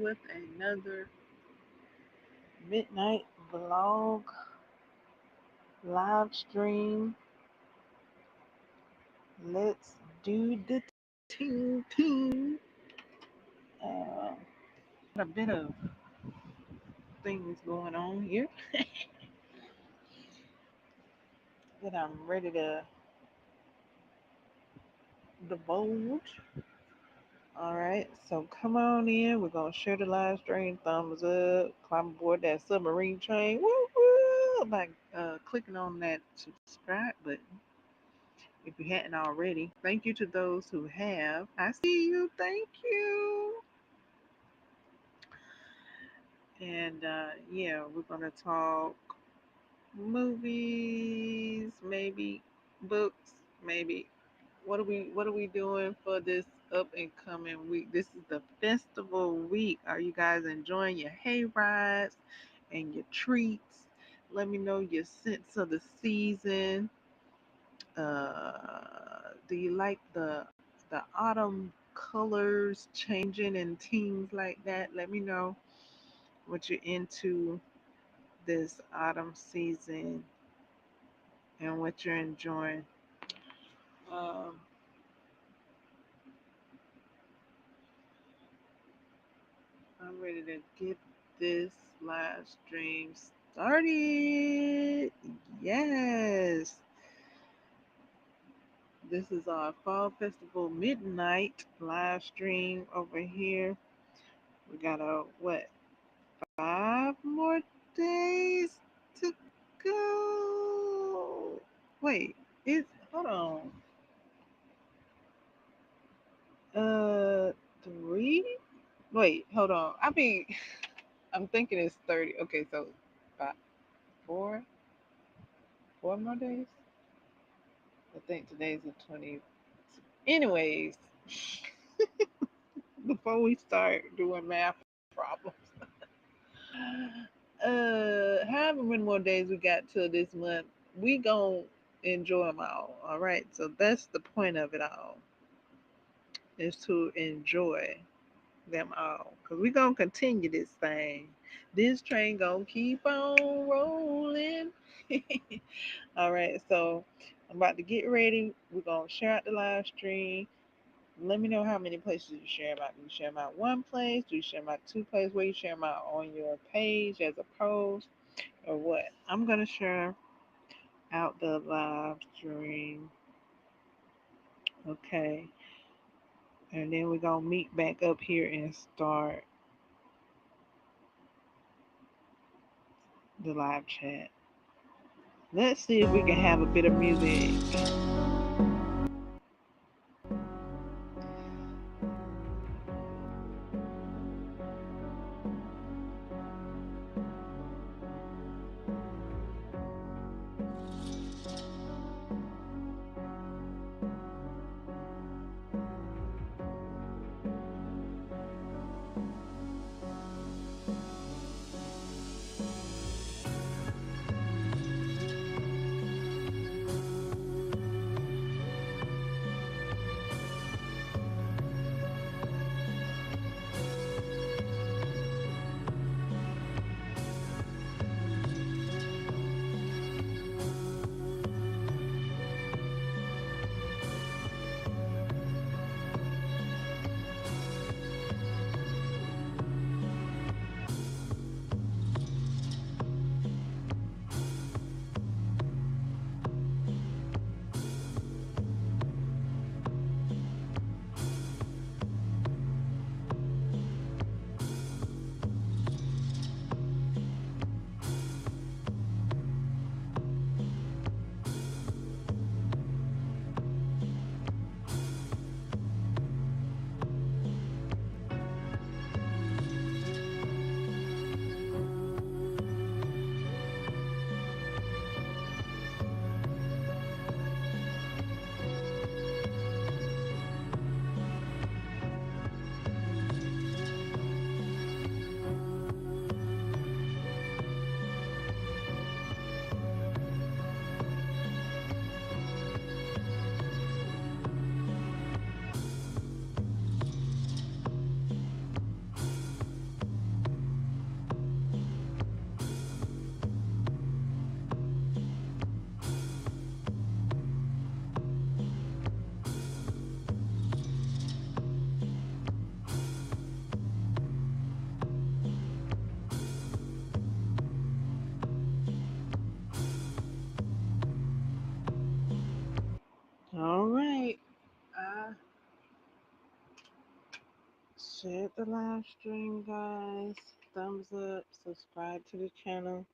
with another midnight vlog live stream. Let's do the ting ting. Uh, a bit of things going on here that I'm ready to divulge. All right, so come on in. We're gonna share the live stream. Thumbs up. Climb aboard that submarine train. Woo woo! By clicking on that subscribe button if you hadn't already. Thank you to those who have. I see you. Thank you. And yeah, we're gonna talk movies, maybe books, maybe what are we doing for this up and coming week? This is the festival week. Are you guys enjoying your hay rides and your treats? Let me know your sense of the season. Do you like the autumn colors changing and things like that? Let me know what you're into this autumn season and what you're enjoying. Um, I'm ready to get this live stream started. Yes, this is our Fall Festival Midnight live stream over here. We got what, 5 more days to go. Wait, it's hold on. 3. Wait, hold on. I'm thinking it's 30. Okay, so five, four, 4 more days. I think today's the 20. Anyways, before we start doing math problems, however many more days we got till this month, we gonna enjoy them all. All right, so that's the point of it all, is to enjoy them all, because we gonna continue this thing. This train gonna keep on rolling. All right, so I'm about to get ready. We're gonna share out the live stream. Let me know how many places you share about. Do you share about one place? Do you share about two places? Where you share about on your page as a post or what? I'm gonna share out the live stream. Okay. And then we're gonna meet back up here and start the live chat. Let's see if we can have a bit of music. Share the live stream, guys. Thumbs up. Subscribe to the channel.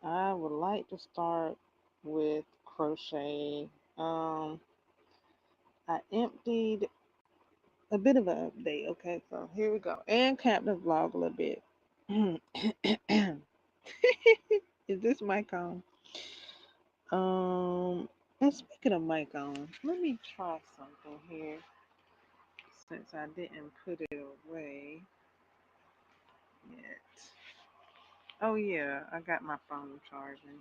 I would like to start with crochet. I emptied a bit of an update. Okay, so here we go. And capped the vlog a little bit. Is this mic on? And speaking of mic on, let me try something here since I didn't put it away yet. Oh yeah, I got my phone charging.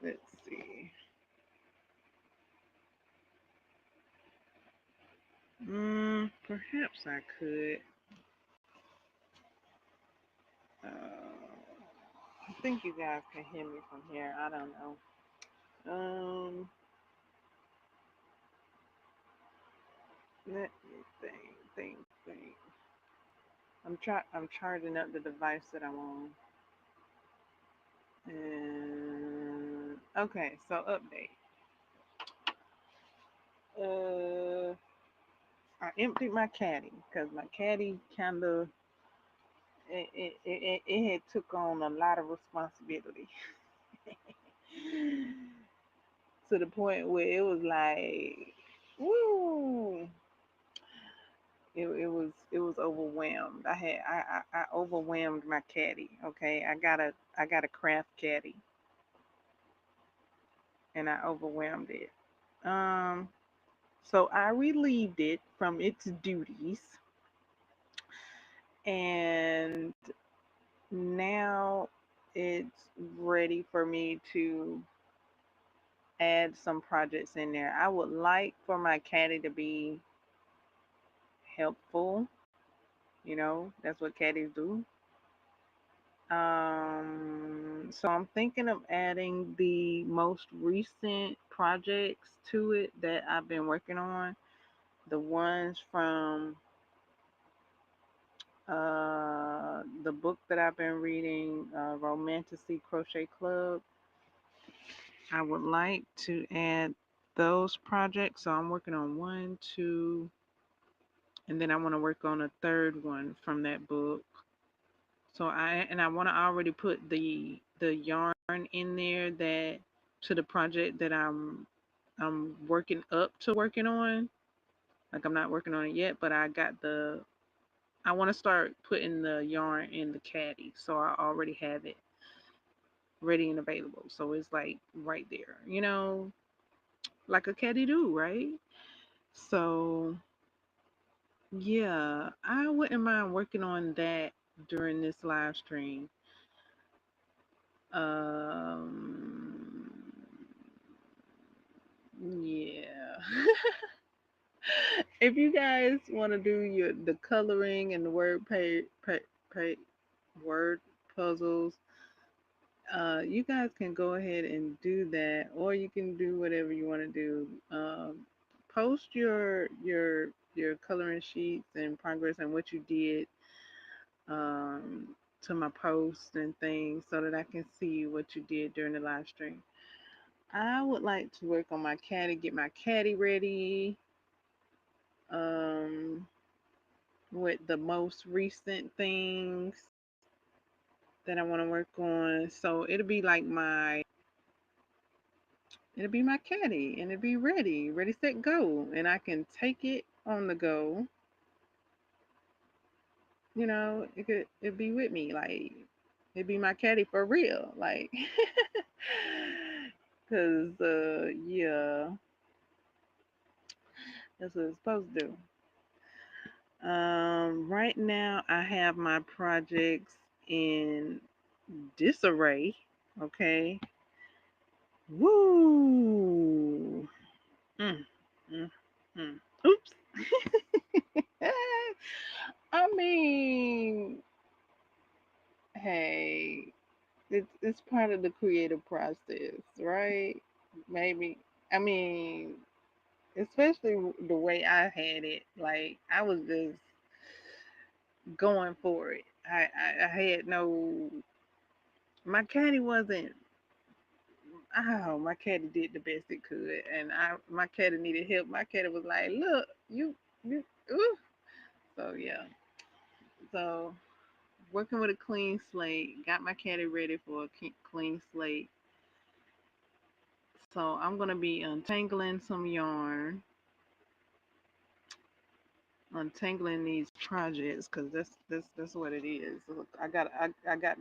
Let's see. Perhaps I could. I think you guys can hear me from here. I don't know. Let me think. I'm charging up the device that I'm on. And okay, so update. I emptied my caddy because my caddy kind of it had took on a lot of responsibility to the point where it was like, woo, it was overwhelmed. I overwhelmed my caddy. Okay, I got a craft caddy, and I overwhelmed it. So I relieved it from its duties, and now it's ready for me to add some projects in there. I would like for my caddy to be helpful. That's what caddies do. So I'm thinking of adding the most recent projects to it that I've been working on. The ones from the book that I've been reading, Romanticy Crochet Club. I would like to add those projects. So I'm working on one, two, and then I want to work on a third one from that book. So I want to already put the yarn in there that to the project that I'm working up to working on. Like I'm not working on it yet, but I want to start putting the yarn in the caddy. So I already have it ready and available. So it's like right there, like a caddy do, right? So yeah, I wouldn't mind working on that during this live stream. Um, yeah. If you guys want to do the coloring and the word puzzles, you guys can go ahead and do that, or you can do whatever you want to do. Post your coloring sheets and progress and what you did um, to my posts and things so that I can see what you did during the live stream. I would like to work on my caddy, get my caddy ready um, with the most recent things that I want to work on. So it'll be my caddy and it'll be ready, set, go. And I can take it on the go. It'd be with me. Like, it'd be my caddy for real. Like, because, yeah, that's what it's supposed to do. Right now, I have my projects in disarray. Okay. Woo. Mm, mm, mm. Oops. I mean, hey, it's part of the creative process, right? Maybe. I mean, especially the way I had it. Like I was just going for it. I had no. My caddy wasn't. Oh, my caddy did the best it could, and my caddy needed help. My caddy was like, "Look, you, ooh." So yeah, so working with a clean slate, got my caddy ready for a clean slate. So I'm gonna be untangling some yarn, untangling these projects because that's what it is. Look, I got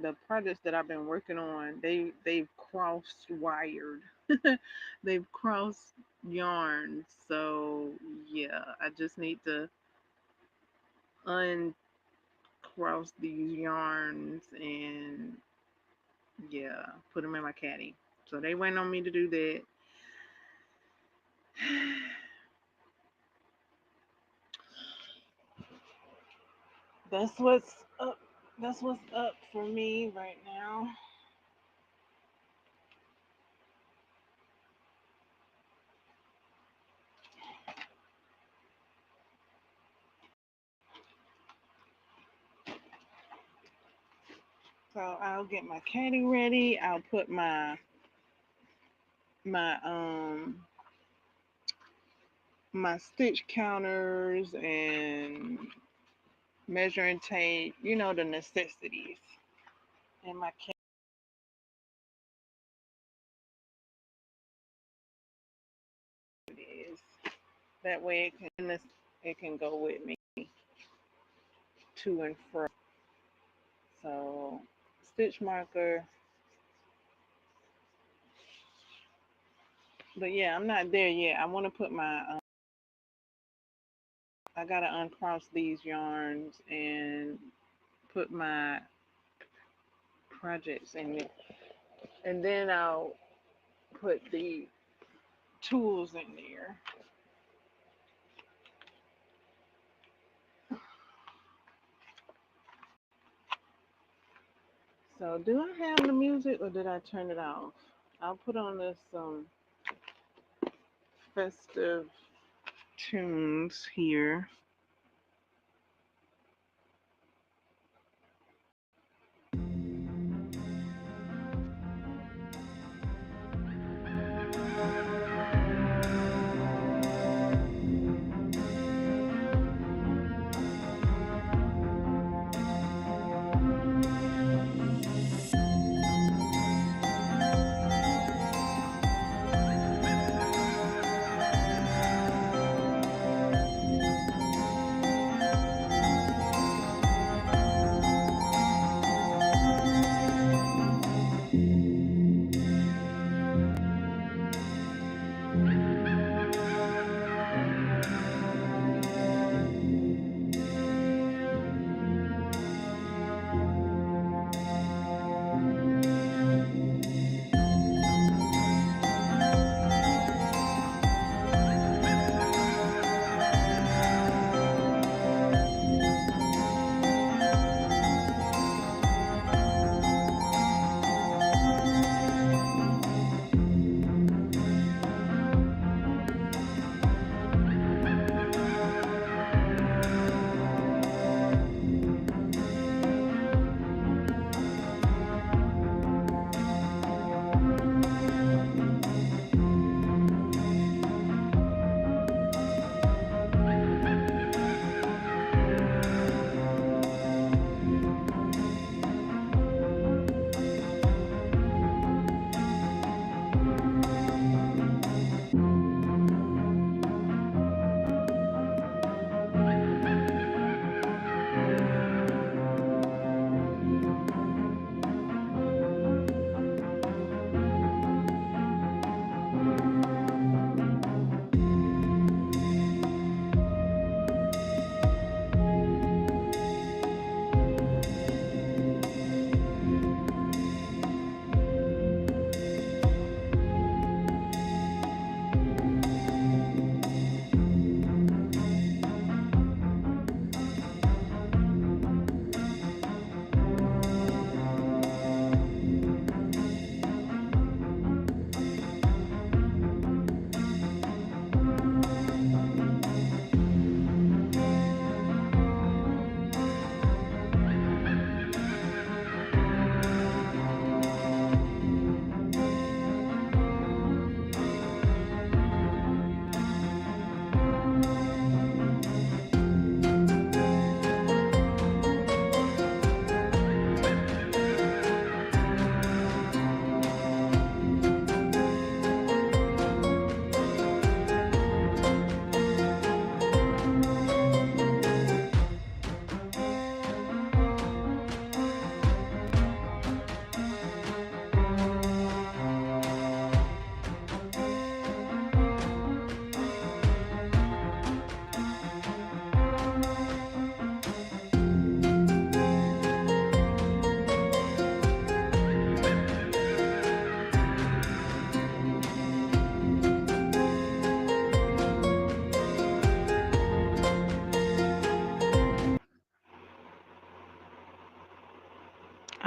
the projects that I've been working on. They've crossed wired. They've crossed yarns. So yeah, I just need to uncross these yarns and yeah, put them in my caddy. So they waiting on me to do that. That's what's up. That's what's up for me right now. So I'll get my caddy ready. I'll put my my stitch counters and measuring tape, you know, the necessities in my caddy. That way it can go with me to and fro. So stitch marker. But yeah, I'm not there yet. I want to put my I gotta uncross these yarns and put my projects in it, and then I'll put the tools in there. So do I have the music or did I turn it off? I'll put on this festive tunes here.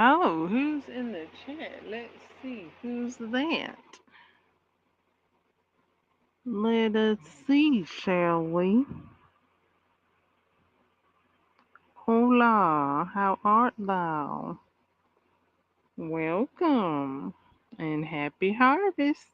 Oh, who's in the chat? Let's see. Who's that? Let us see, shall we? Hola, how art thou? Welcome and happy harvest.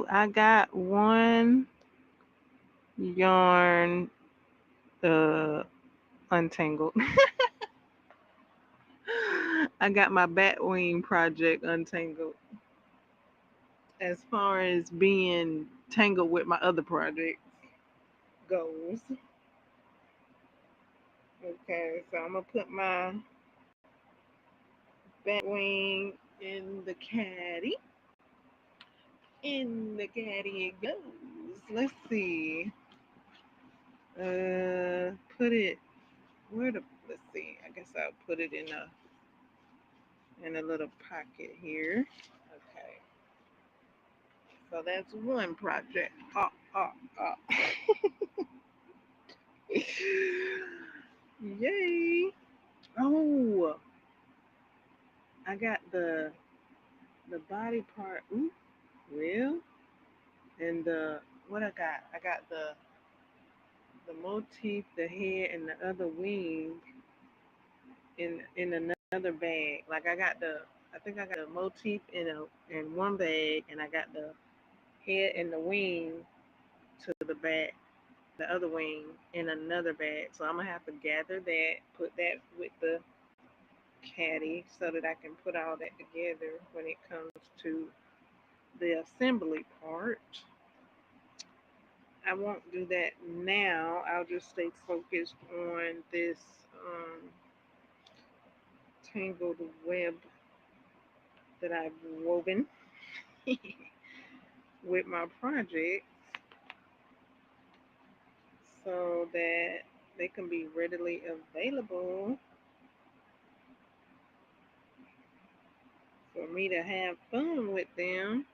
So I got one yarn untangled. I got my bat wing project untangled. As far as being tangled with my other projects goes. Okay, so I'm gonna put my bat wing in the caddy. In the caddy it goes. Let's see. Put it let's see. I guess I'll put it in a little pocket here. Okay. So that's one project. Yay. Oh, I got the body part. Ooh, well, and what I got? I got the motif, the head, and the other wing in another bag. Like I think I got the motif in one bag, and I got the head and the wing to the back, the other wing in another bag. So I'm gonna have to gather that, put that with the caddy, so that I can put all that together when it comes to the assembly part. I won't do that now. I'll just stay focused on this tangled web that I've woven with my project, so that they can be readily available for me to have fun with them.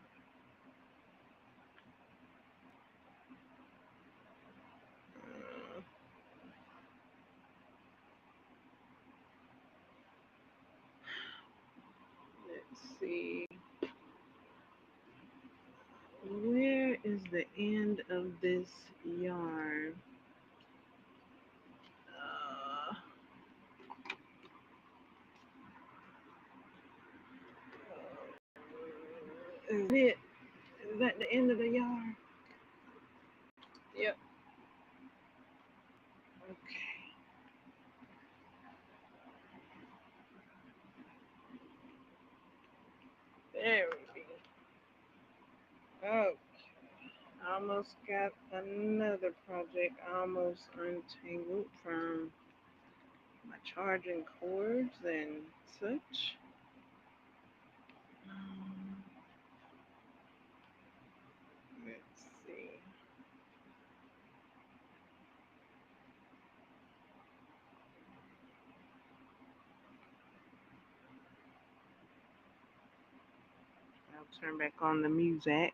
Let's see. Where is the end of this yarn? Uh, is that the end of the yarn? Yep. Okay. There we go. Okay. Almost got another project almost untangled from my charging cords and such. Let's see. I'll turn back on the music.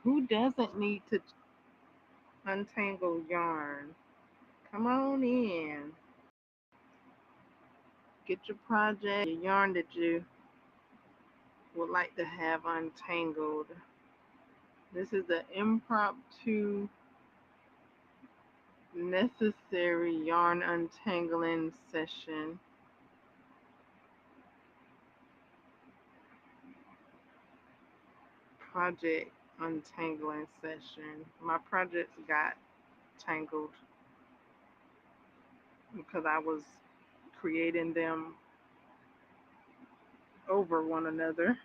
Who doesn't need to untangle yarn? Come on in. Get your project, your yarn that you would like to have untangled. This is the impromptu necessary yarn untangling session. Project untangling session. My projects got tangled because I was creating them over one another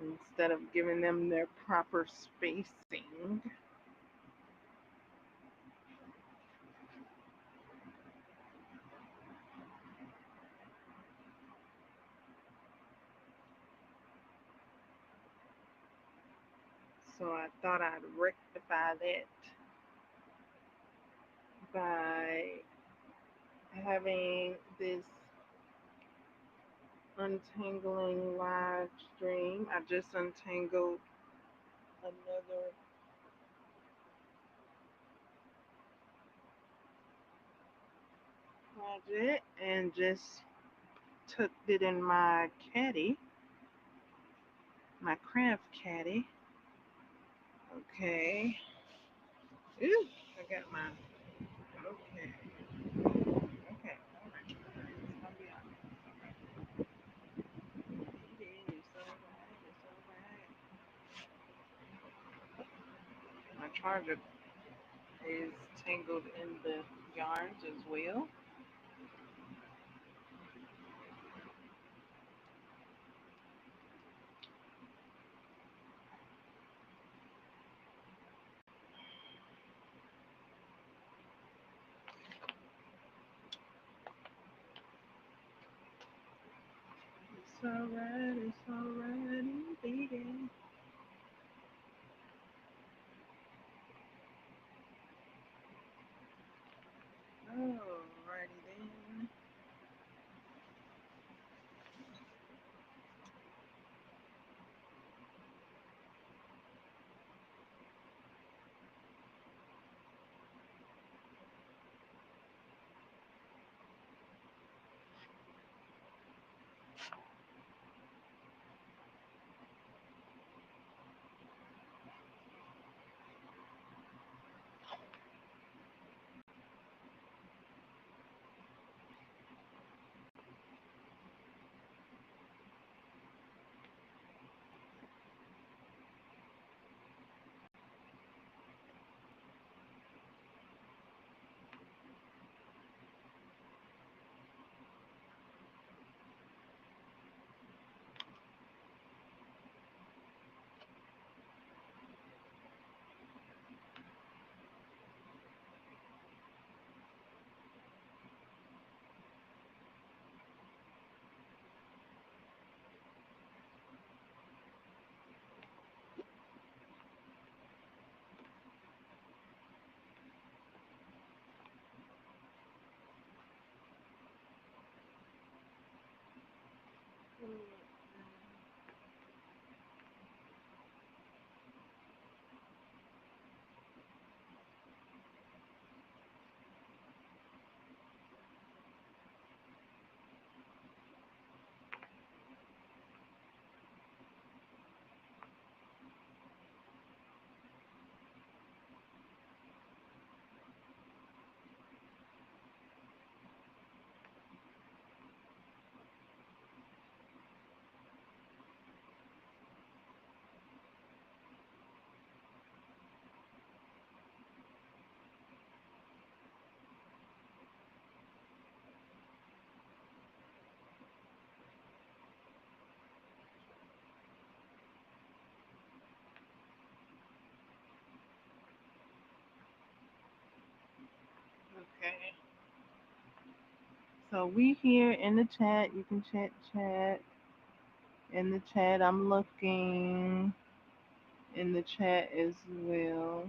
instead of giving them their proper spacing. So I thought I'd rectify that by having this untangling live stream. I just untangled another project and just tucked it in my caddy, my craft caddy. Okay. Ooh, I got my. Okay. Okay. All right. It's gonna be all right. It is so right. It's so right. My charger is tangled in the yarns as well. It's alright, it's alright, baby. Alrighty then. Okay. So we here in the chat. You can chat in the chat. I'm looking in the chat as well.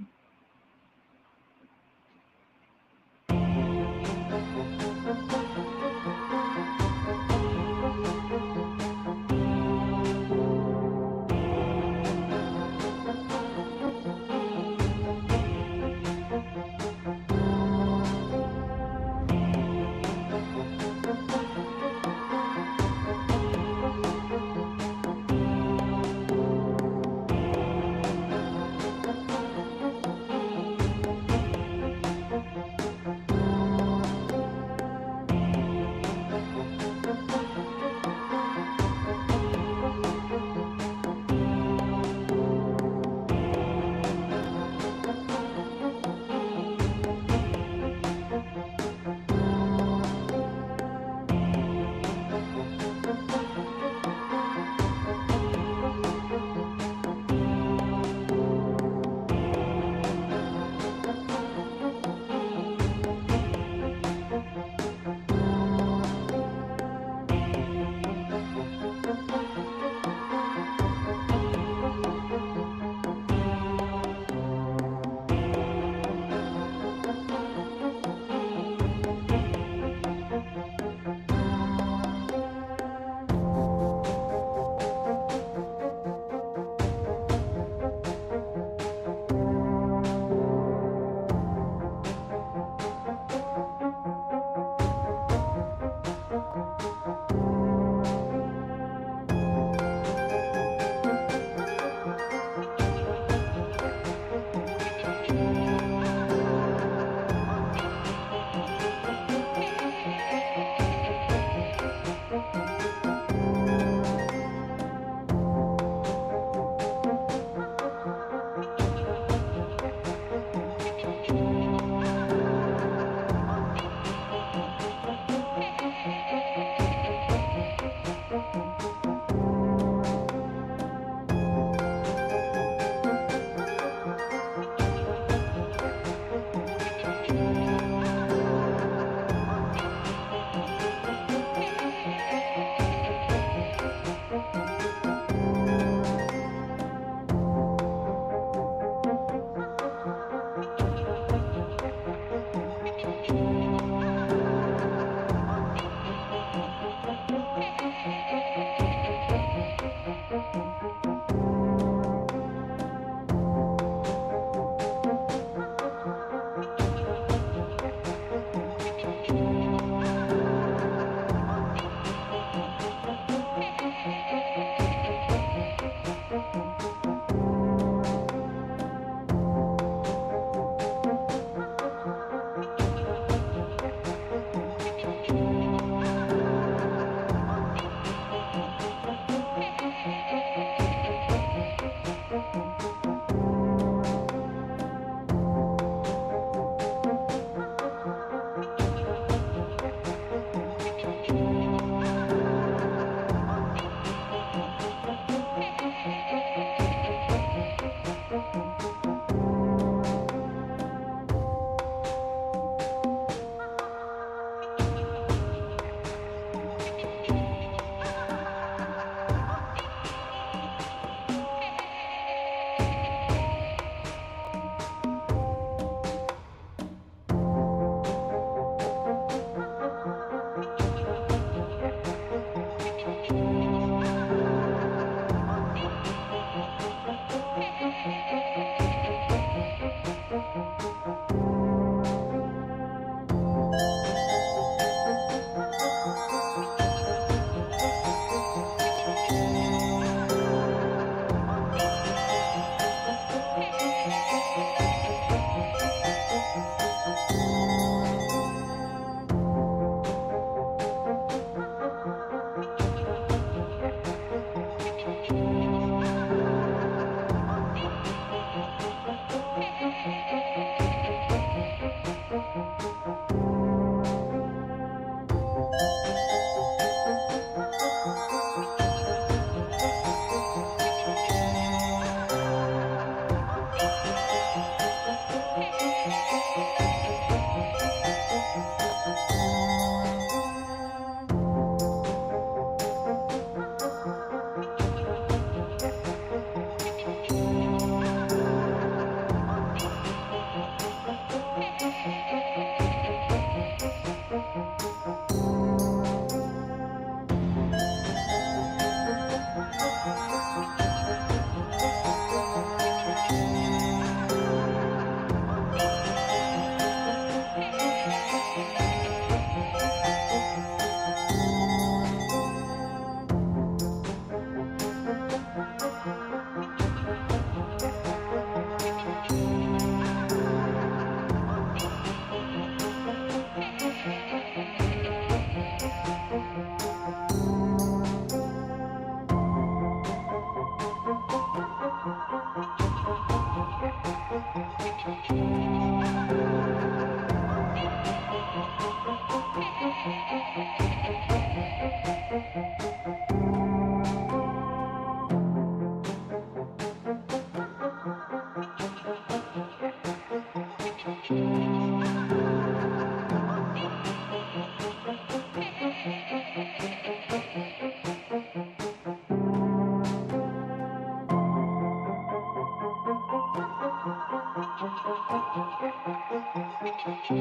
All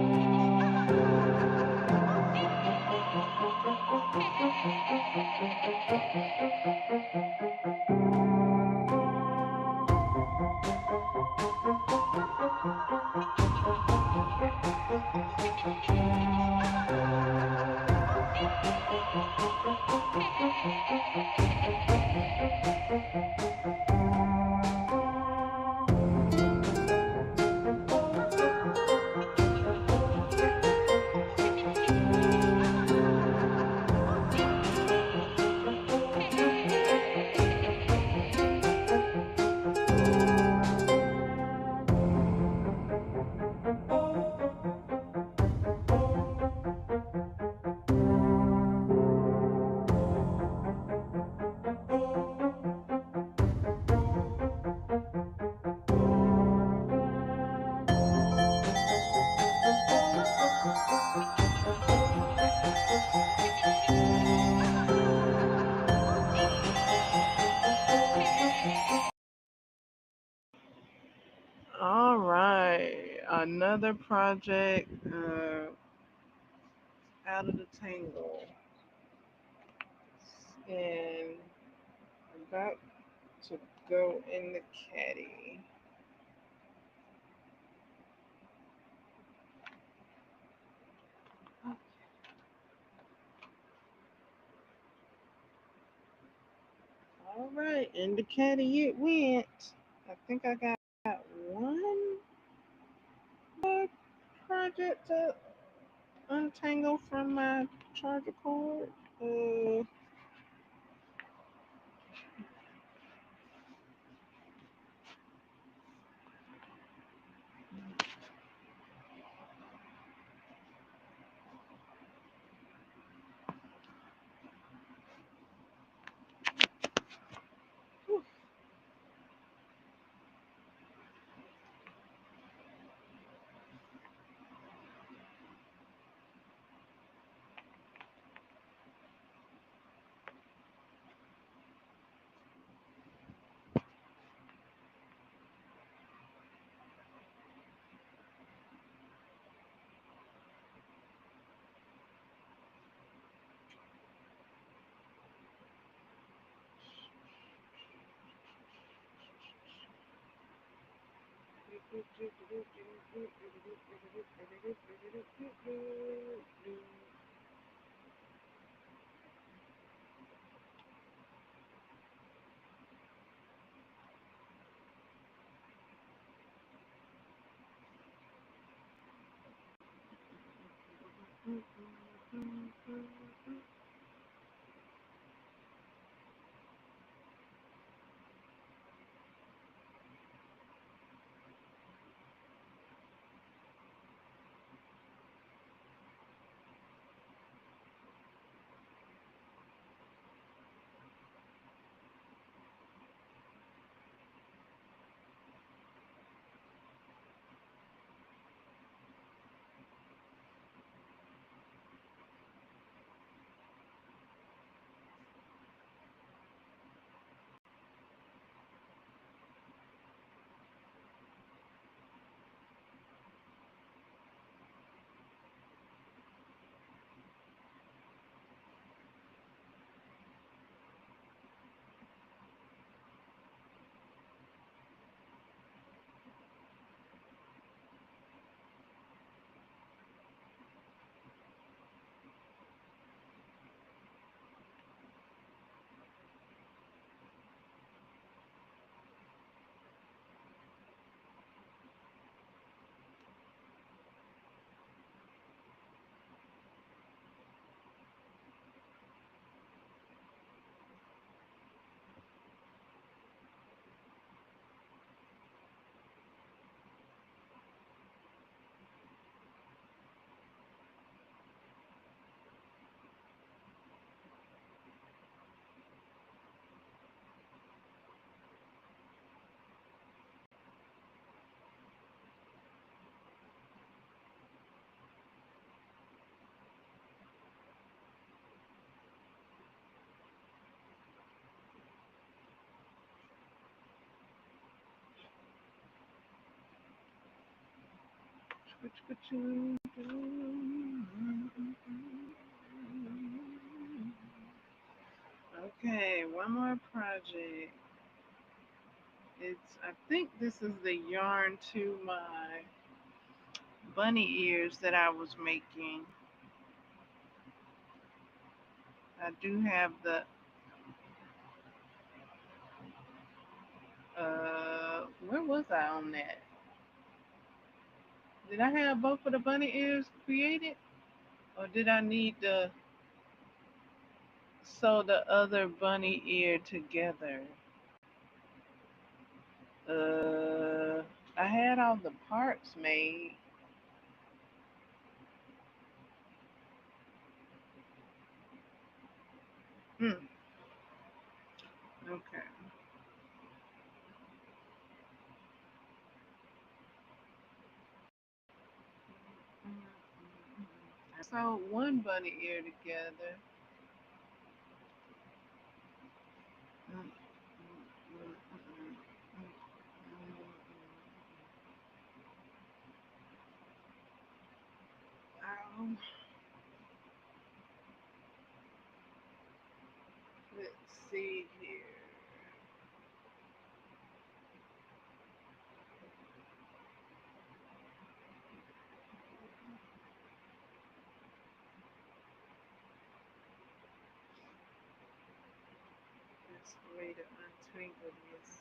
right, another project out of the tangle, and about to go in the caddy. All right, in the caddy it went. I think I got one more project to untangle from my charger cord. Uh, Okay, one more project. I think this is the yarn to my bunny ears that I was making. I do have where was I on that? Did I have both of the bunny ears created? Or did I need to sew the other bunny ear together? Uh, I had all the parts made. Hmm. Okay. I sewed one bunny ear together. Um, let's see here. Best way to untangle this.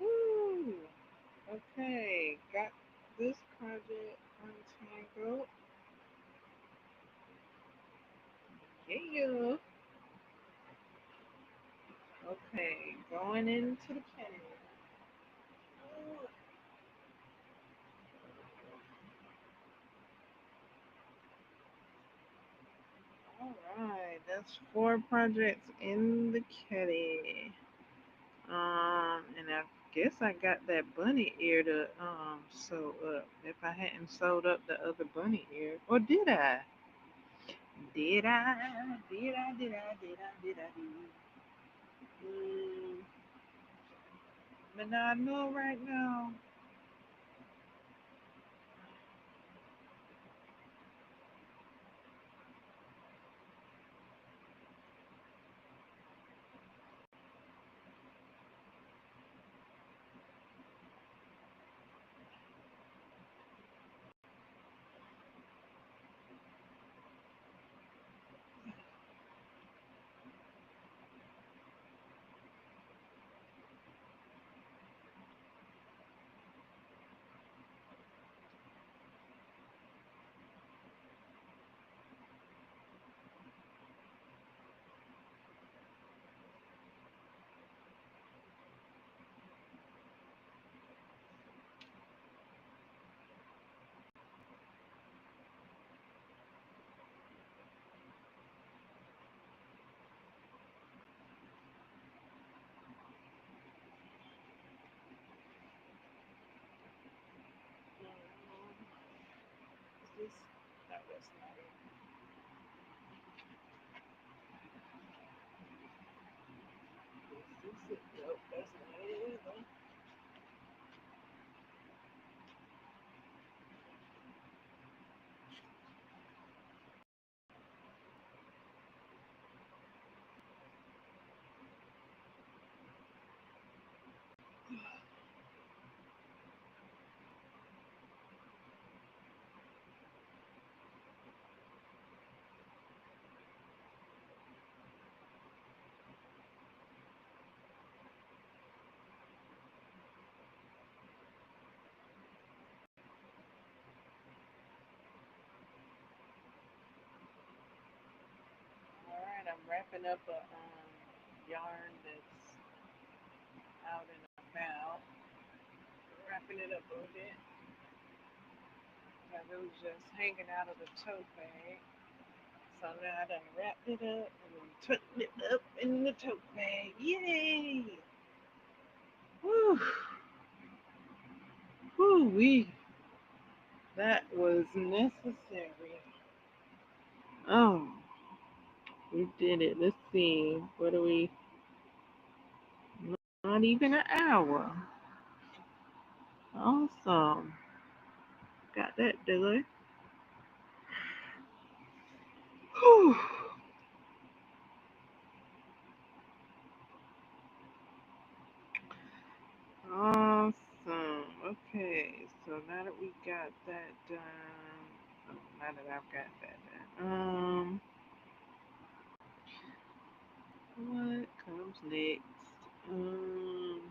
Woohoo! Okay, got this project untangled. Yeah. Okay, going into the kitchen. All right, that's four projects in the kitty. And I guess I got that bunny ear to sew up. If I hadn't sewed up the other bunny ear, or did I? Did I? Did I? Did I? Did I? Did I? Mm, but now I know right now. wrapping up a yarn that's out and about. Wrapping it up a little bit. Because it was just hanging out of the tote bag. So now I done wrapped it up and I'm putting it up in the tote bag. Yay! Whew! Whew wee! That was necessary. Oh, we did it. Let's see. What are we? Not even an hour. Awesome. Got that done. Whew. Awesome. Okay, so now that we got that done, now that I've got that done, what comes next? Um,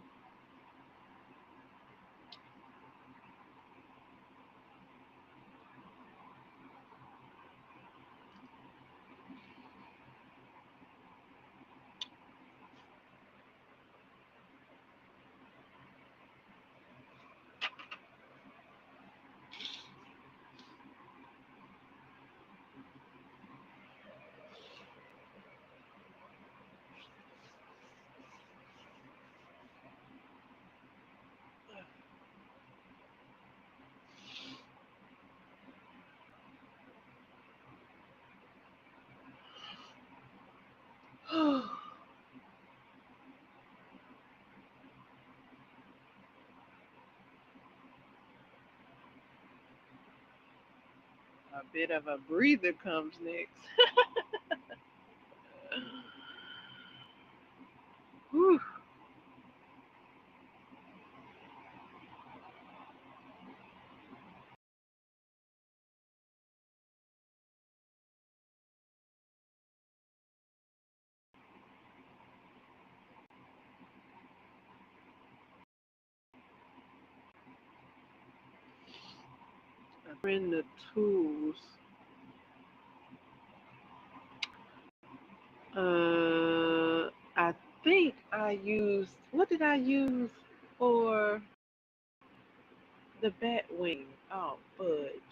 a bit of a breather comes next. Whew. Bring the tools. I think I used, what did I use for the bat wing? Oh, fudge.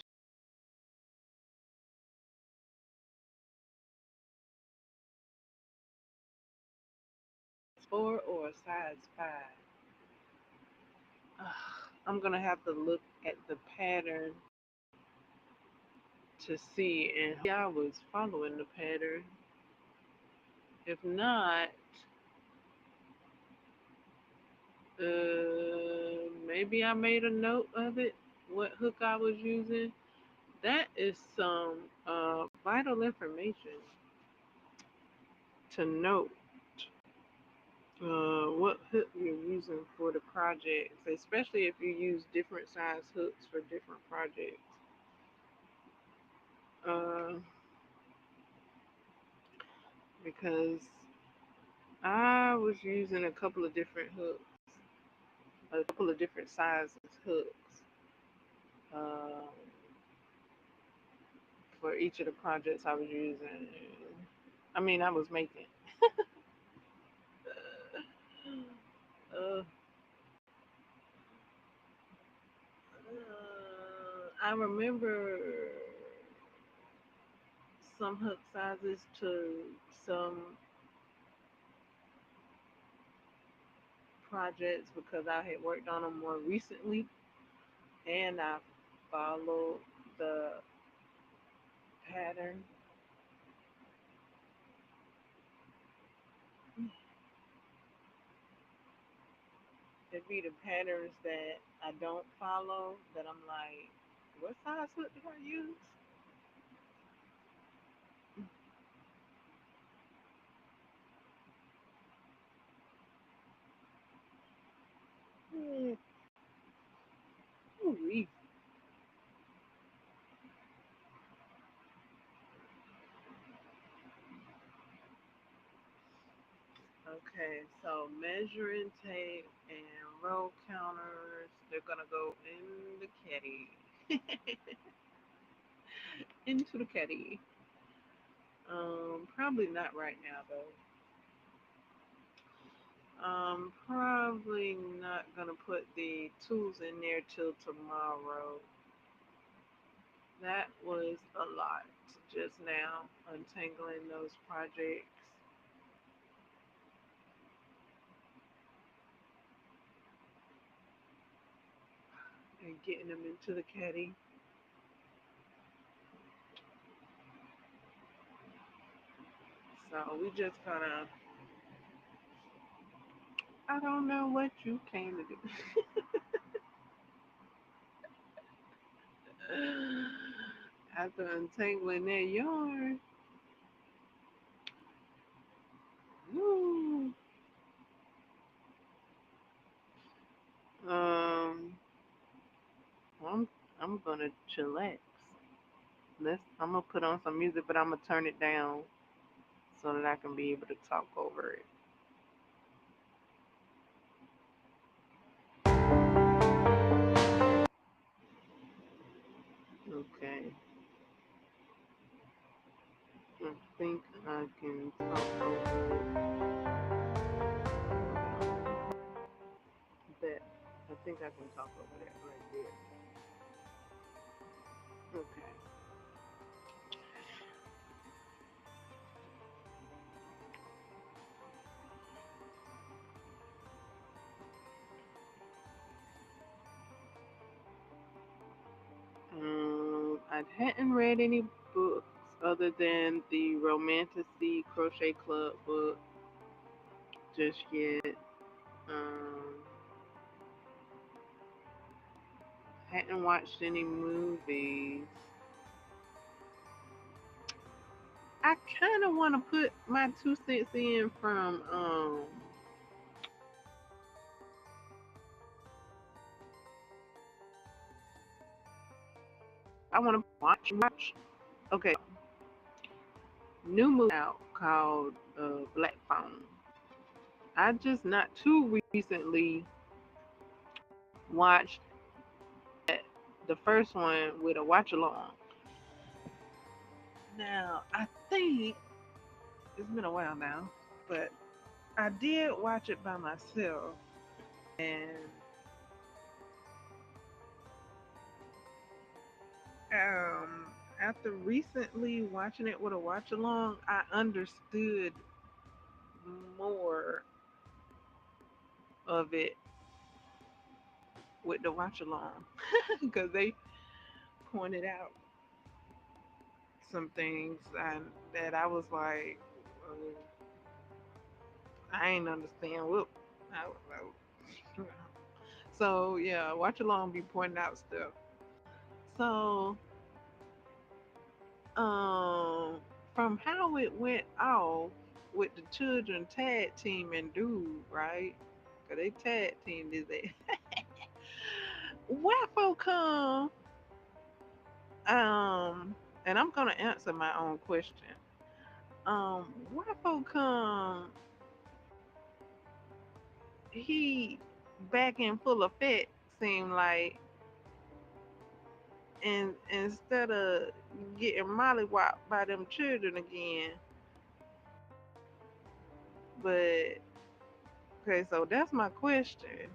4 or a size 5? I'm gonna have to look at the pattern to see, and yeah, I was following the pattern. If not, maybe I made a note of it, what hook I was using. That is some vital information to note. What hook you're using for the projects, especially if you use different size hooks for different projects. Uh, because I was using a couple of different hooks, a couple of different sizes hooks uh, for each of the projects I was using. I mean, I was making. Uh, I remember some hook sizes to some projects because I had worked on them more recently and I followed the pattern. It be the patterns that I don't follow that I'm like, what size hook did I use? Hmm. Ooh-wee. Okay, so measuring tape and row counters, they're gonna go in the caddy. Into the caddy. Probably not right now though. Probably not gonna put the tools in there till tomorrow. That was a lot just now, untangling those projects and getting them into the caddy. So we just gonna, I don't know what you came to do. After untangling that yarn, woo, um, I'm I'm gonna chillax. I'm gonna put on some music, but I'm gonna turn it down so that I can be able to talk over it. Okay. I think I can talk over that. I think I can talk over that right there. Okay. I hadn't read any books other than the Romanticy Crochet Club book just yet. Um, hadn't watched any movies. I kind of want to put my 2 cents in from. I want to watch. Okay, new movie out called Black Phone. I just not too recently watched the first one with a watch along. Now I think it's been a while now, but I did watch it by myself, and after recently watching it with a watch along, I understood more of it with the watch along because they pointed out some things that I was like, I ain't understand. Whoop. So yeah, watch along be pointing out stuff. So um, from how it went off with the children tag team and dude, right? Cause they tag team is that. Waffle come, and I'm gonna answer my own question. Waffle come, he back in full effect seemed like, and instead of getting mollywopped by them children again, but okay, so that's my question.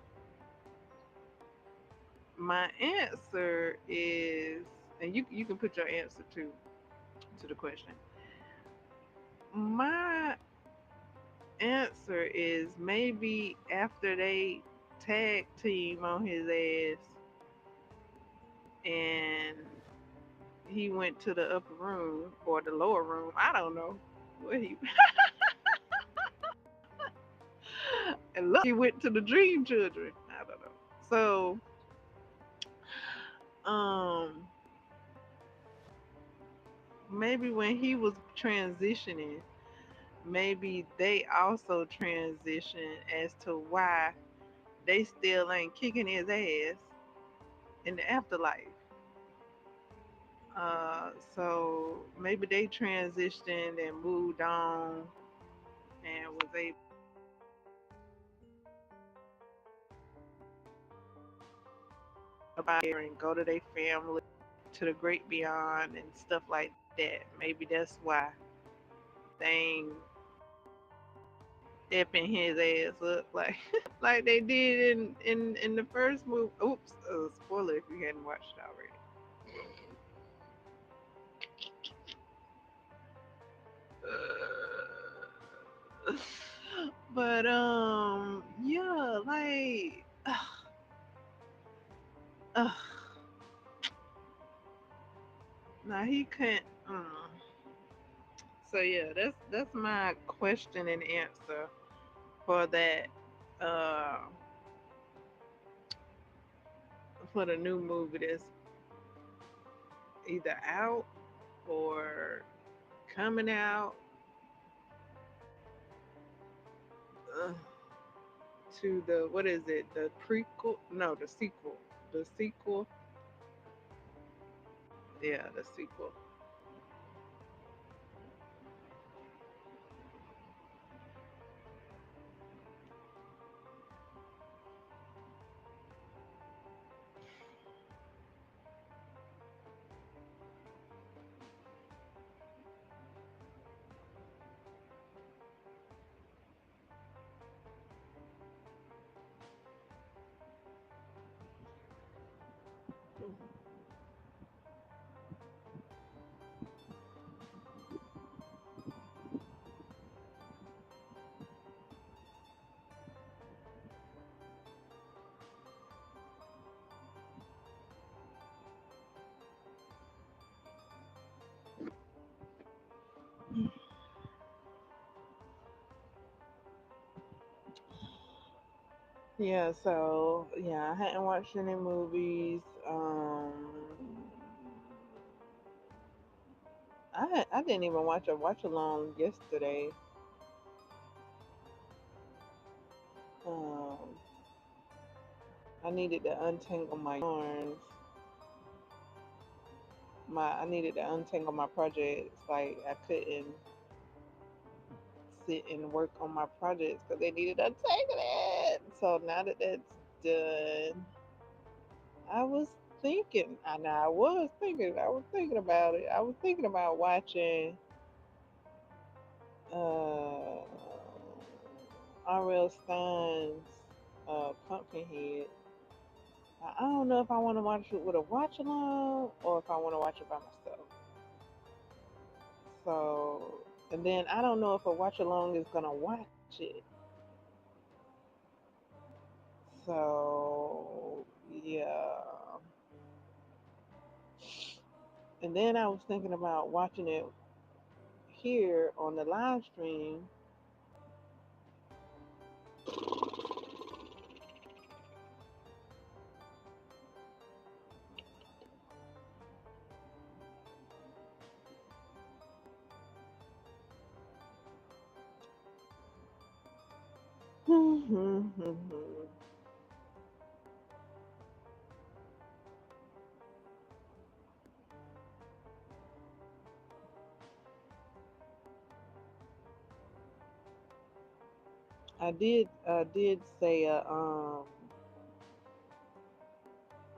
My answer is, and you can put your answer to the question. My answer is maybe after they tag team on his ass and he went to the upper room or the lower room. I don't know where he and look he went to the dream children. I don't know. So um maybe when he was transitioning, maybe they also transition as to why they still ain't kicking his ass in the afterlife. So maybe they transitioned and moved on and was able to buy and go to their family, to the great beyond and stuff like that. Maybe that's why. thing effing his ass up like like they did in the first movie. Oops, spoiler if you hadn't watched it already. But yeah, like uh, now he couldn't. So yeah, that's my question and answer for that. Uh, for the new movie that's either out or coming out. Uh, to the what is it? The prequel? No, the sequel. The sequel. Yeah, the sequel. Yeah, so yeah, I hadn't watched any movies. I didn't even watch a watch along yesterday. Um, I needed to untangle my yarns. I needed to untangle my projects. Like I couldn't sit and work on my projects because they needed untangling. So now that that's done, I was I was thinking about it. I was thinking about watching uh, R.L. Stein's Pumpkinhead. I don't know if I want to watch it with a watch along or if I want to watch it by myself. So, and then I don't know if a watch along is gonna watch it. So, yeah. And then I was thinking about watching it here on the live stream. I did say a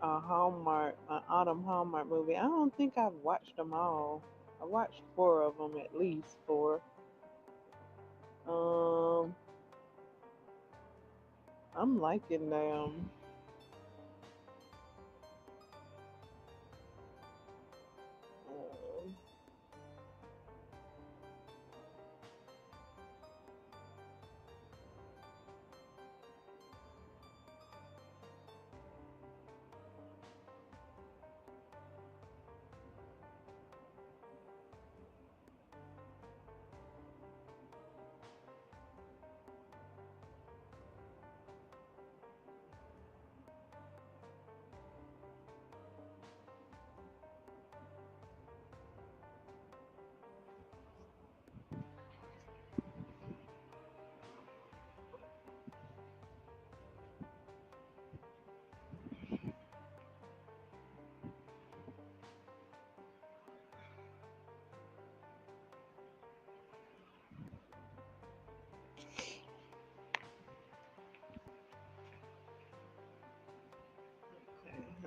Hallmark, an autumn Hallmark movie. I don't think I've watched them all. I watched four of them, at least four. Um, I'm liking them. Um,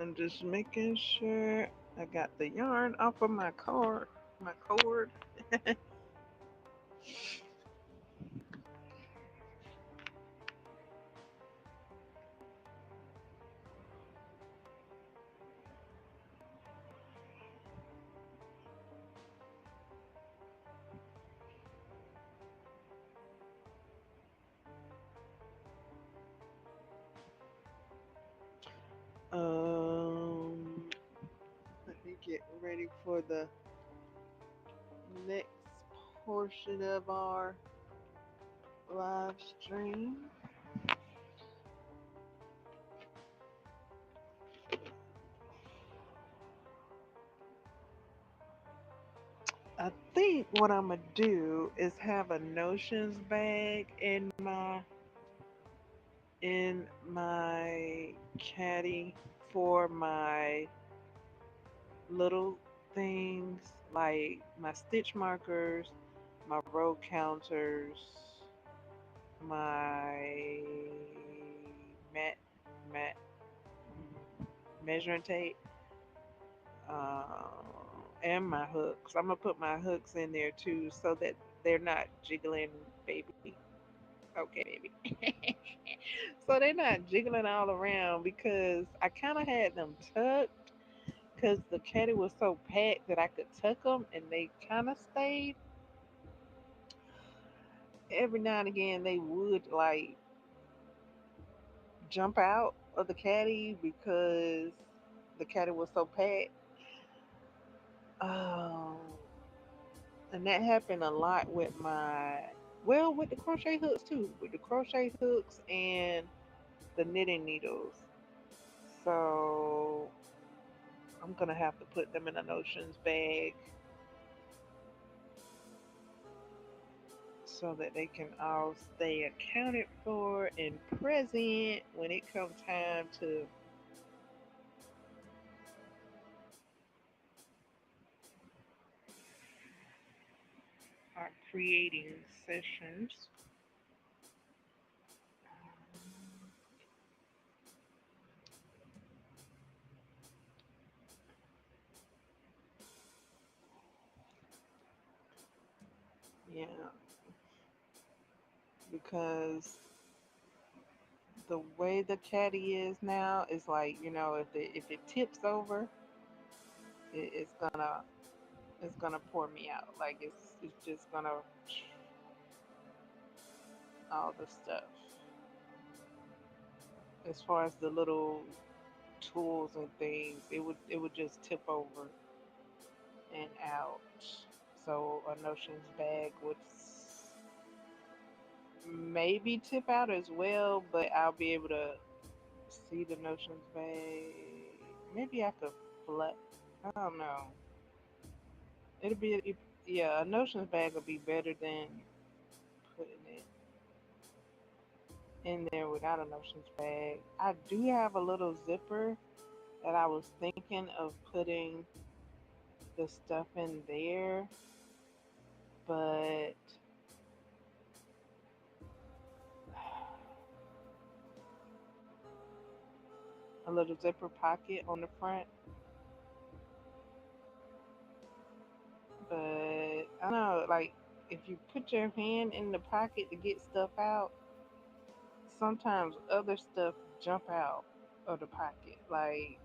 I'm just making sure I got the yarn off of my cord. My cord. Um, Let me get ready for the next portion of our live stream. I think what I'm gonna do is have a notions bag in my caddy for my little things like my stitch markers, my row counters, my mat mat measuring tape, and my hooks. I'm gonna put my hooks in there too, so that they're not jiggling, baby. Okay, baby. So they're not jiggling all around because I kind of had them tucked because the caddy was so packed that I could tuck them and they kind of stayed. Every now and again, they would like jump out of the caddy because the caddy was so packed. Um, and that happened a lot with with the crochet hooks too, with the crochet hooks and the knitting needles. So I'm gonna have to put them in a notions bag so that they can all stay accounted for and present when it comes time to our creating sessions. Yeah, because the way the caddy is now is like, if it tips over, it, it's gonna it's gonna pour me out. Like it's just gonna all the stuff. As far as the little tools and things, it would just tip over and out. So a notions bag would maybe tip out as well, but I'll be able to see the notions bag. Maybe I could flat. I don't know. It'll be yeah. A notions bag would be better than putting it in there without a notions bag. I do have a little zipper that I was thinking of putting the stuff in there, but a little zipper pocket on the front. But I don't know, like if you put your hand in the pocket to get stuff out, sometimes other stuff jump out of the pocket. Like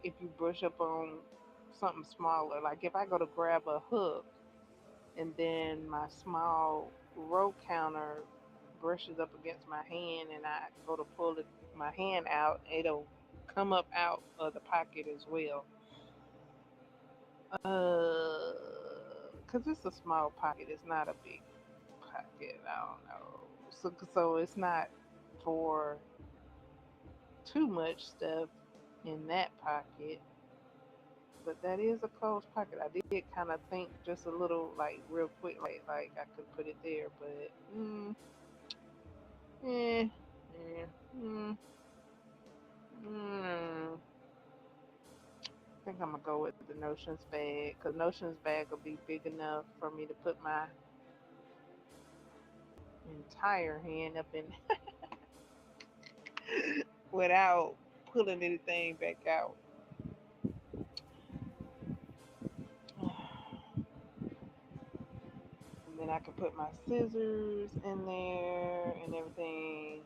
if you brush up on something smaller, like if I go to grab a hook and then my small row counter brushes up against my hand and I go to pull my hand out, it'll come up out of the pocket as well. Cause it's a small pocket. It's not a big pocket. I don't know. So it's not for too much stuff in that pocket. But that is a closed pocket. I did kind of think just a little, like real quick, like I could put it there, but eh, eh, mm, mm. I think I'm gonna go with the notions bag, cause notions bag will be big enough for me to put my entire hand up in without pulling anything back out. Then I can put my scissors in there and everything.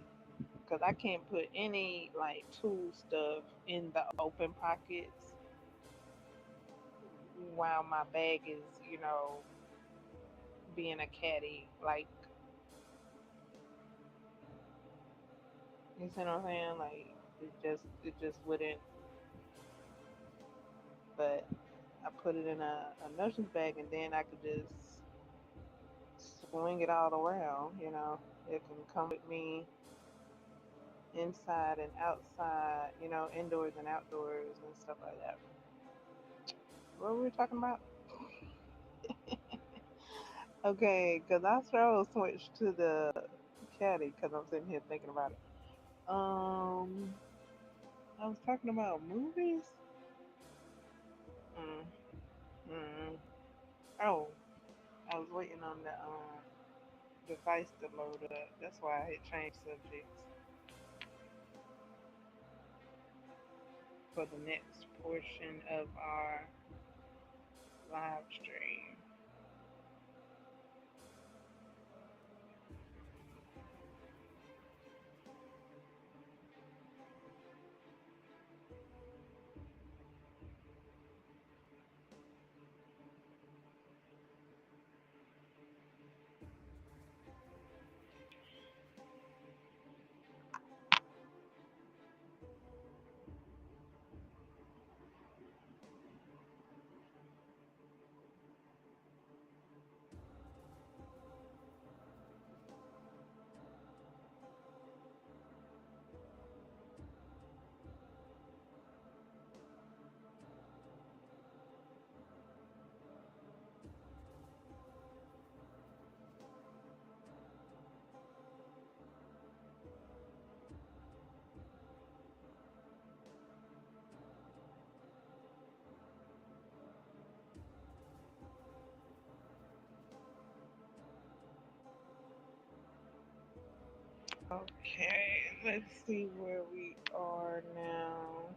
Because I can't put any like tool stuff in the open pockets while my bag is, being a caddy. Like, you see what I'm saying? Like, it just wouldn't. But I put it in a nurse's bag, and then I could just swing it all around. It can come with me inside and outside, indoors and outdoors and stuff like that. What were we talking about? Okay, because I sure switched to the caddy because I'm sitting here thinking about it. Um, I was talking about movies. Mm, mm. Oh, I was waiting on the device to load up. That's why I had changed subjects for the next portion of our live stream. Okay, let's see where we are now.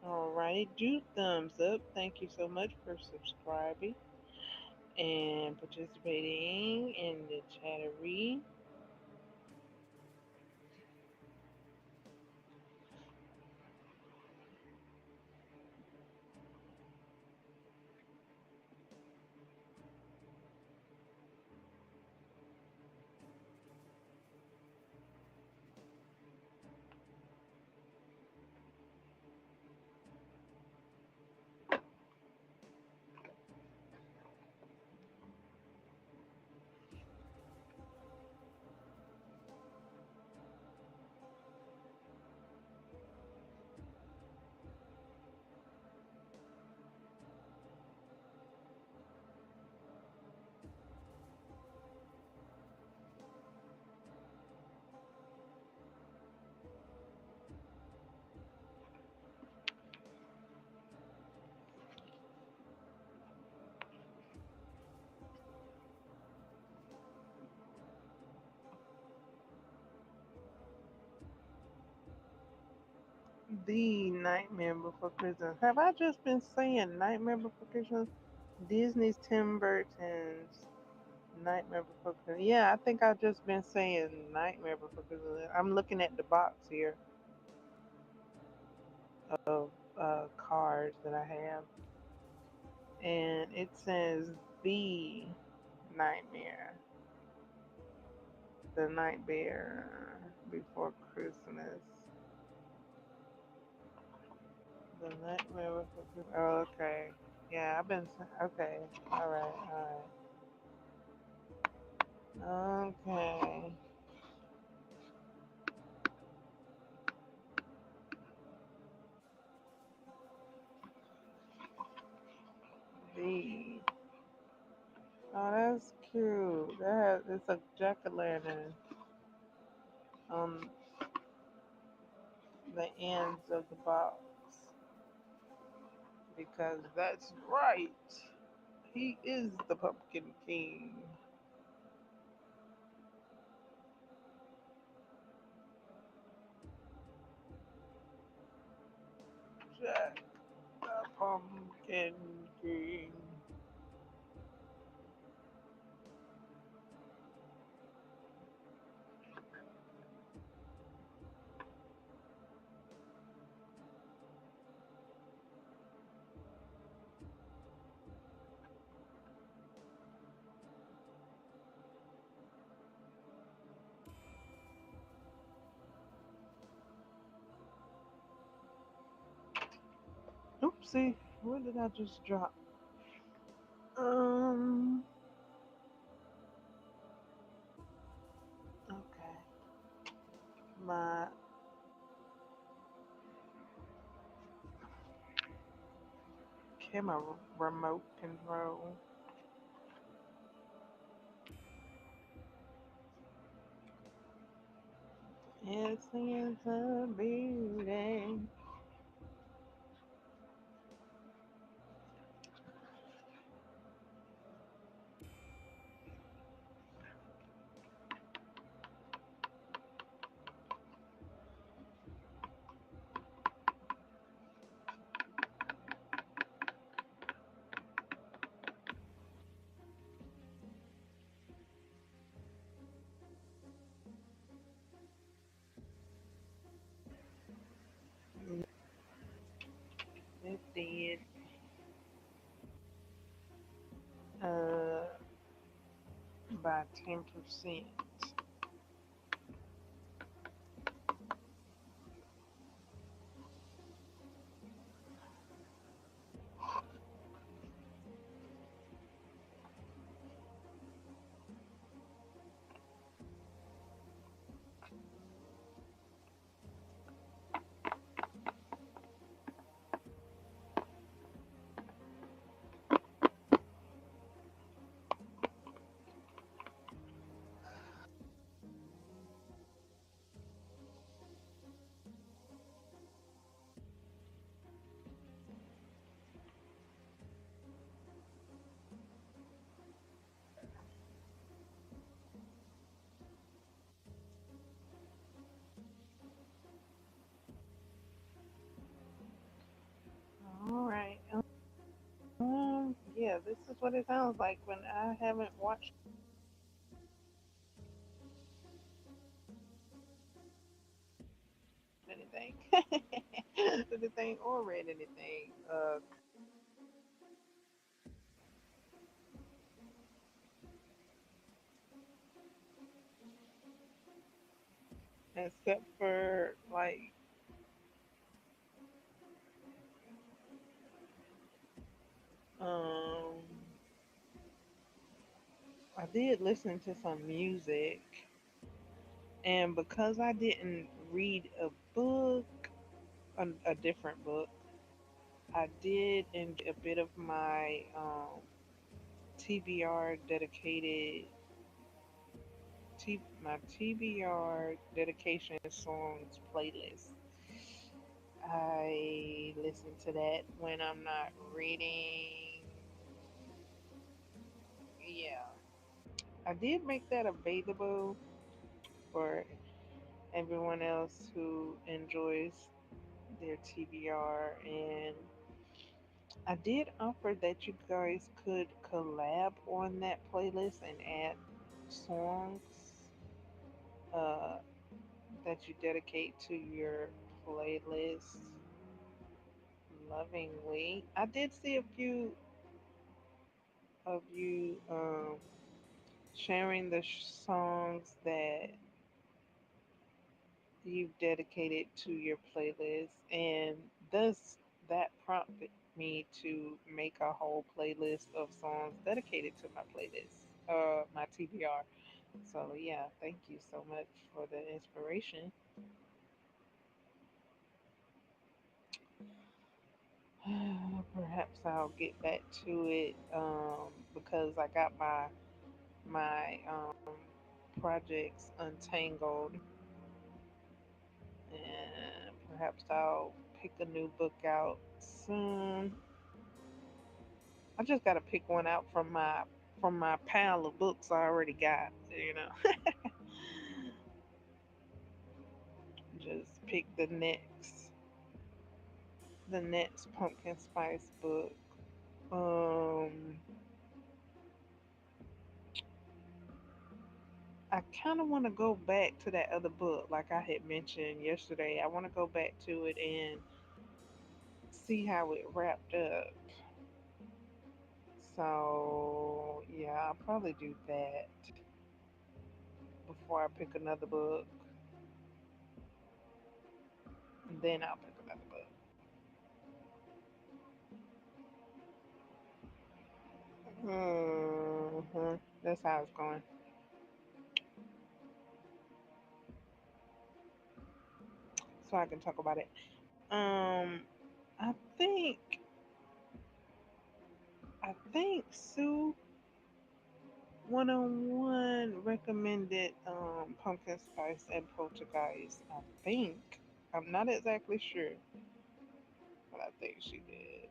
Alrighty, do thumbs up. Thank you so much for subscribing and participating in the chattery. The Nightmare Before Christmas. Have I just been saying Nightmare Before Christmas? Disney's Tim Burton's Nightmare Before Christmas. Yeah, I think I've just been saying Nightmare Before Christmas. I'm looking at the box here of cards that I have, and it says The Nightmare, The Nightmare Before Christmas. The Nightmare Before Christmas. Oh, okay. Yeah, I've been. Okay. All right. All right. Okay. The. Oh, that's cute. It's a jack-o'-lantern on the ends of the box because that's right. He is the Pumpkin King. Jack. and green. Oopsie, what did I just drop? Um, okay. My camera remote control. It's a beauty. It did. Uh, by 10%. All right. Yeah, this is what it sounds like when I haven't watched anything, anything or read anything. Except for like, um, I did listen to some music, and because I didn't read a book, a different book, I did enjoy a bit of my TBR dedicated my TBR dedication songs playlist. I listen to that when I'm not reading. Yeah, I did make that available for everyone else who enjoys their TBR, and I did offer that you guys could collab on that playlist and add songs uh, that you dedicate to your playlist lovingly. I did see a few of you sharing the songs that you've dedicated to your playlist, and thus that prompted me to make a whole playlist of songs dedicated to my playlist, my TBR. So yeah, thank you so much for the inspiration. Perhaps I'll get back to it because I got my projects untangled, and perhaps I'll pick a new book out soon. I just gotta pick one out from my pile of books I already got. Just pick the next pumpkin spice book. Um, I kind of want to go back to that other book, like I had mentioned yesterday. I want to go back to it and see how it wrapped up. So, yeah, I'll probably do that before I pick another book. And then I'll pick another book. That's how it's going. So I can talk about it. Um, I think I think Sue 101 recommended pumpkin spice and poltergeist. I think. I'm not exactly sure, but I think she did.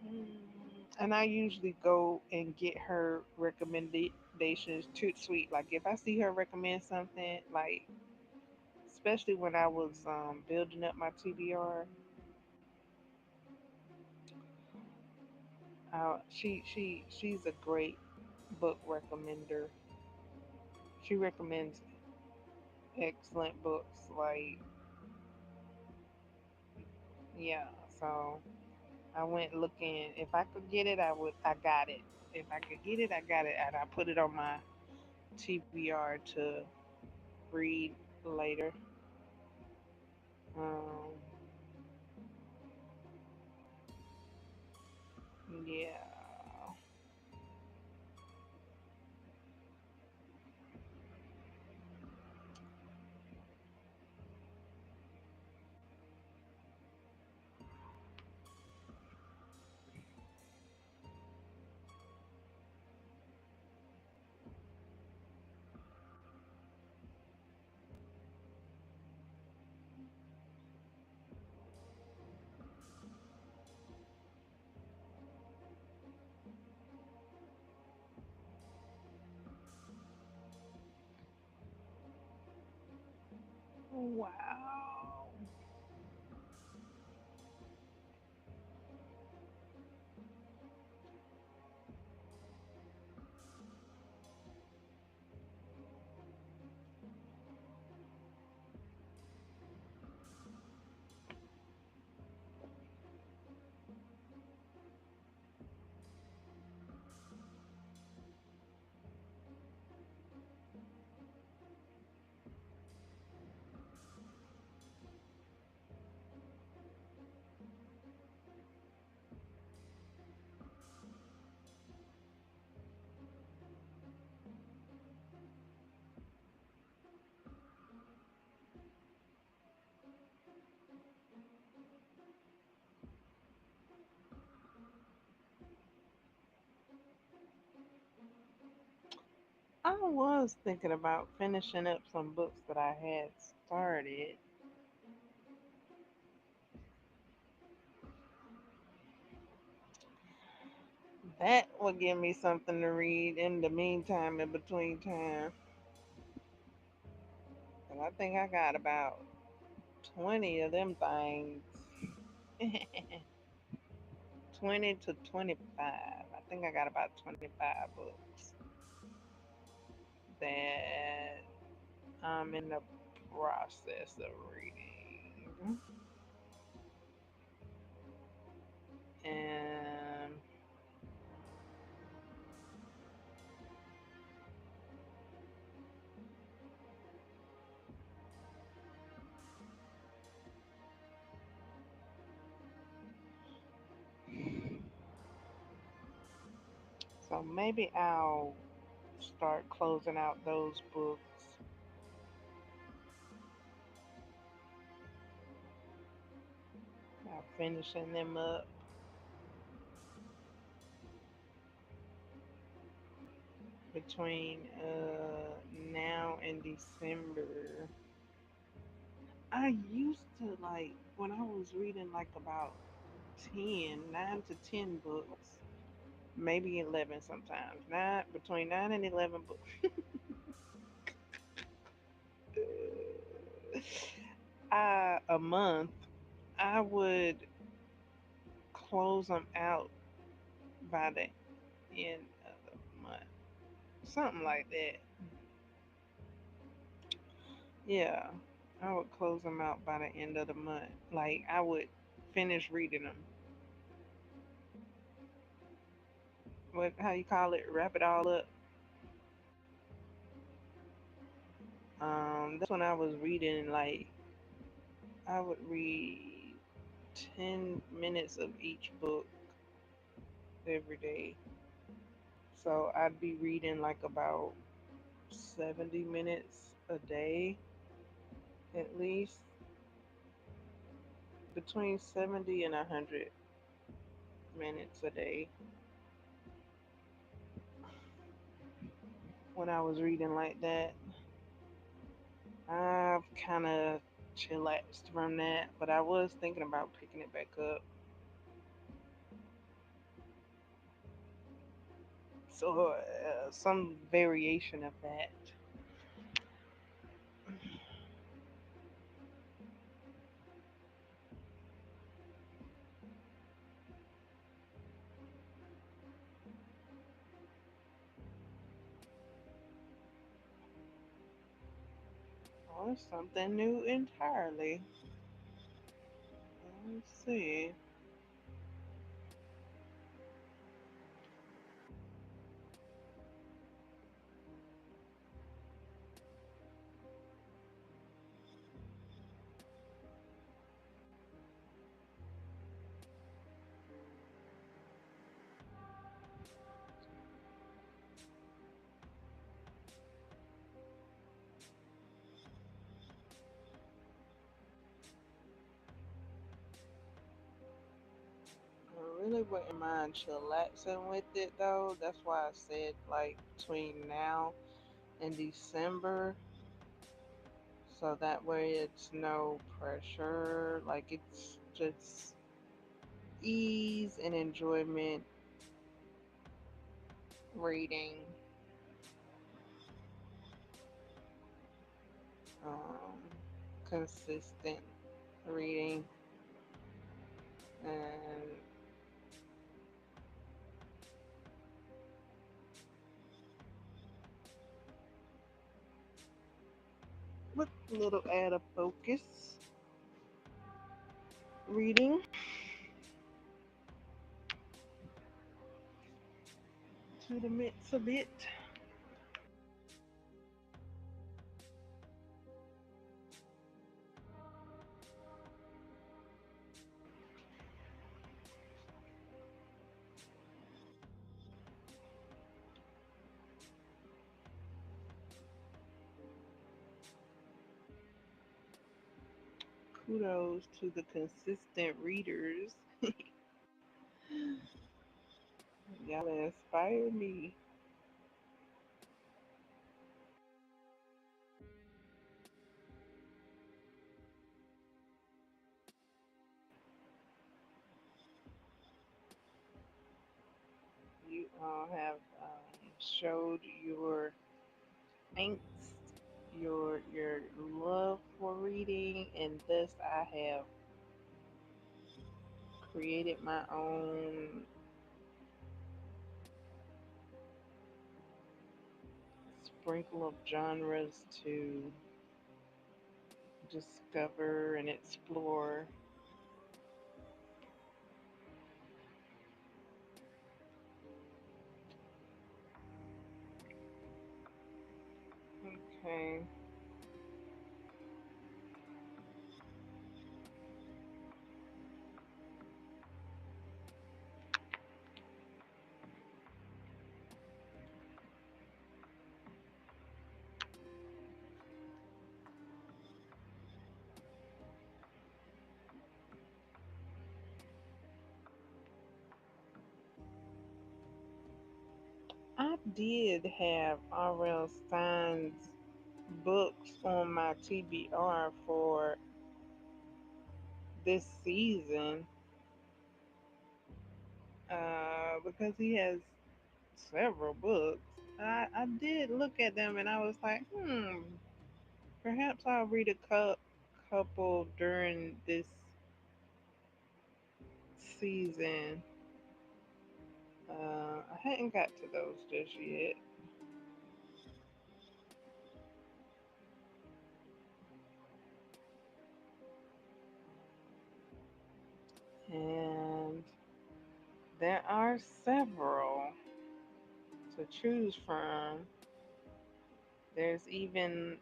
Mm, And I usually go and get her recommendations too sweet. Like if I see her recommend something, like especially when I was building up my TBR, she's a great book recommender. She recommends excellent books. Like yeah, so I went looking. If I could get it, I would. I got it. If I could get it, I got it, and I put it on my TBR to read later. Um, yeah. Wow. I was thinking about finishing up some books that I had started. That would give me something to read in the meantime, in between time. And I think I got about 20 of them things. 20 to 25. I think I got about 25 books that I'm in the process of reading. And so maybe I'll start closing out those books, finishing them up between now and December. I used to like when I was reading like about 9 to 10 books, maybe 11 sometimes. Between 9 and 11 books. A month. I would close them out by the end of the month. Something like that. Yeah. I would close them out by the end of the month. Like I would finish reading them. What how you call it? Wrap it all up. That's when I was reading like I would read 10 minutes of each book every day. So I'd be reading like about 70 minutes a day at least, between 70 and 100 minutes a day when I was reading like that. I've kind of chillaxed from that, but I was thinking about picking it back up. So, some variation of that. Or something new entirely. Let's see. I really wouldn't mind chillaxing with it though. That's why I said like between now and December. So that way it's no pressure. Like it's just ease and enjoyment reading, um, consistent reading, and with a little add of focus reading to the midst of it. Kudos to the consistent readers. Y'all inspire me. You all have showed your angst, your love for reading, and thus I have created my own sprinkle of genres to discover and explore. Okay. I did have R.L. Stein's books on my TBR for this season because he has several books. I did look at them and I was like, perhaps I'll read a couple during this season. I hadn't got to those just yet. And there are several to choose from. There's even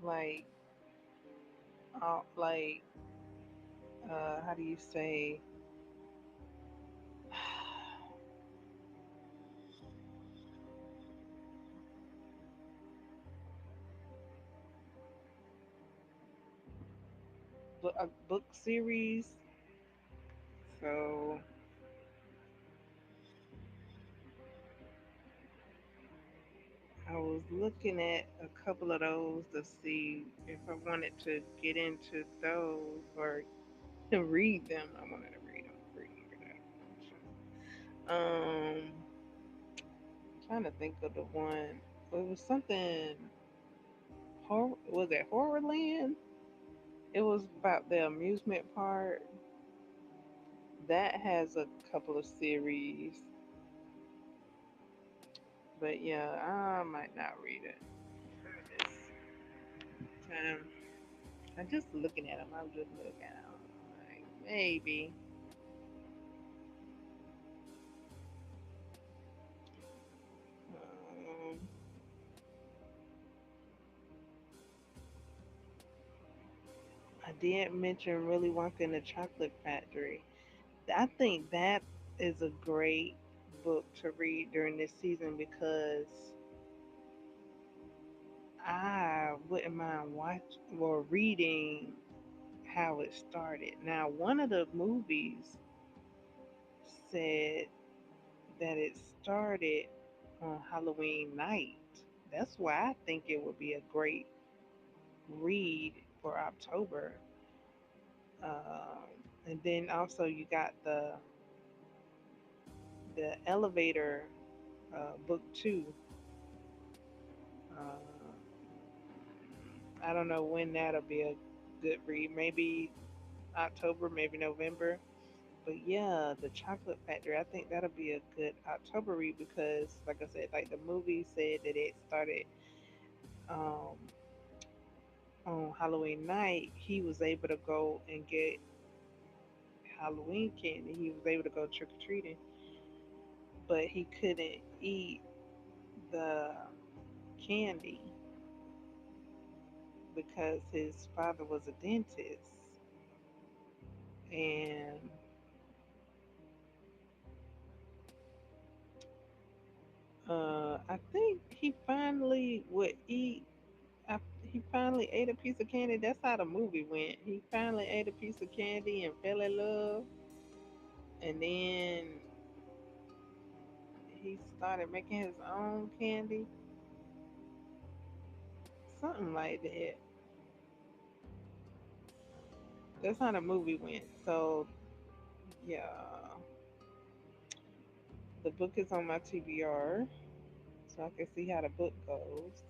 like, like, how do you say, a book series. So I was looking at a couple of those to see if I wanted to get into those or to read them. I wanted to read them. Trying to think of the one. It was something horror. Was it Horrorland? It was about the amusement park. That has a couple of series, but yeah, I might not read it this time. I'm just looking at them. I'm just looking at them. Like maybe. Um, I did mention Really Wonka in the Chocolate Factory. I think that is a great book to read during this season because I wouldn't mind watching or reading how it started. Now, one of the movies said that it started on Halloween night. That's why I think it would be a great read for October. And then also you got the elevator book two. Uh, I don't know when that'll be a good read. Maybe October, maybe November. But yeah, the Chocolate Factory. I think that'll be a good October read because, like I said, like the movie said that it started um, on Halloween night. He was able to go and get Halloween candy. He was able to go trick or treating, but he couldn't eat the candy because his father was a dentist. And I think he finally would eat. He finally ate a piece of candy. That's how the movie went. He finally ate a piece of candy and fell in love. And then he started making his own candy. Something like that. That's how the movie went. So, yeah. The book is on my TBR. So I can see how the book goes.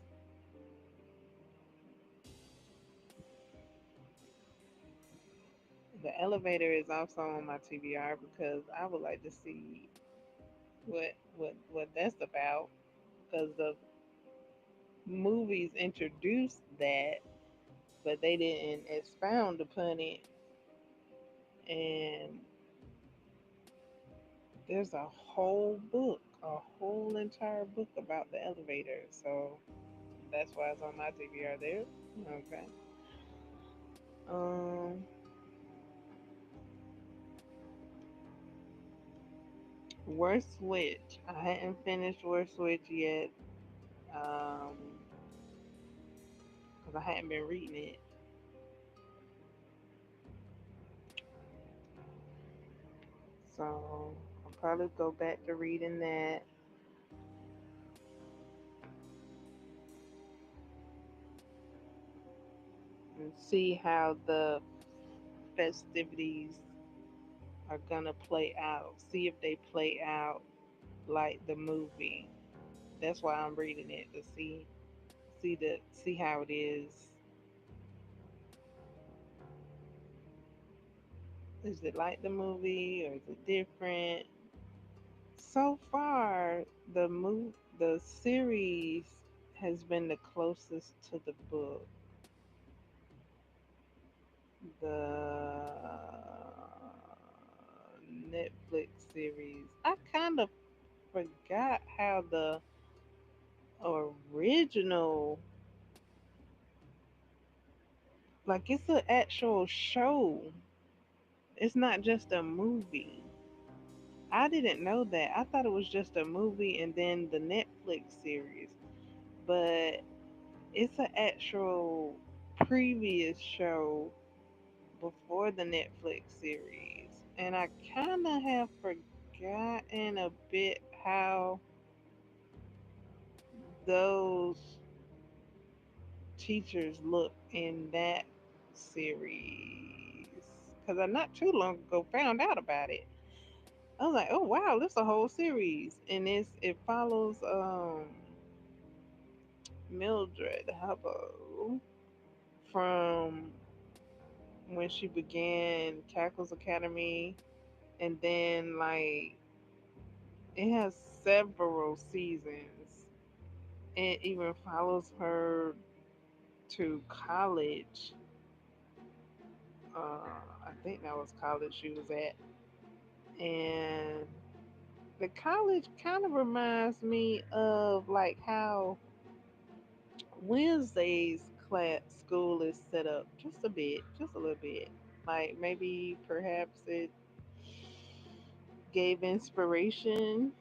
The elevator is also on my TBR because I would like to see what that's about because the movies introduced that, but they didn't expound upon it. And there's a whole book, a whole entire book about the elevator. So that's why it's on my TBR there. Okay. Um, Worst Witch. I hadn't finished Worst Witch yet. Um, because I hadn't been reading it. So I'll probably go back to reading that and see how the festivities are gonna play out. See if they play out like the movie. That's why I'm reading it to see how it is Is it like the movie or is it different? So far, the series has been the closest to the book. The Netflix series. I kind of forgot how the original, like it's an actual show. It's not just a movie. I didn't know that. I thought it was just a movie and then the Netflix series. But it's an actual previous show before the Netflix series. And I kind of have forgotten a bit how those teachers look in that series. Because I not too long ago found out about it. I was like, oh wow, this a whole series. And it follows Mildred Hubble from when she began Cackles Academy, and then like it has several seasons. It even follows her to college. I think that was college she was at, and the college kind of reminds me of like how Wednesday's class school is set up, just a bit, just a little bit. Like maybe perhaps it gave inspiration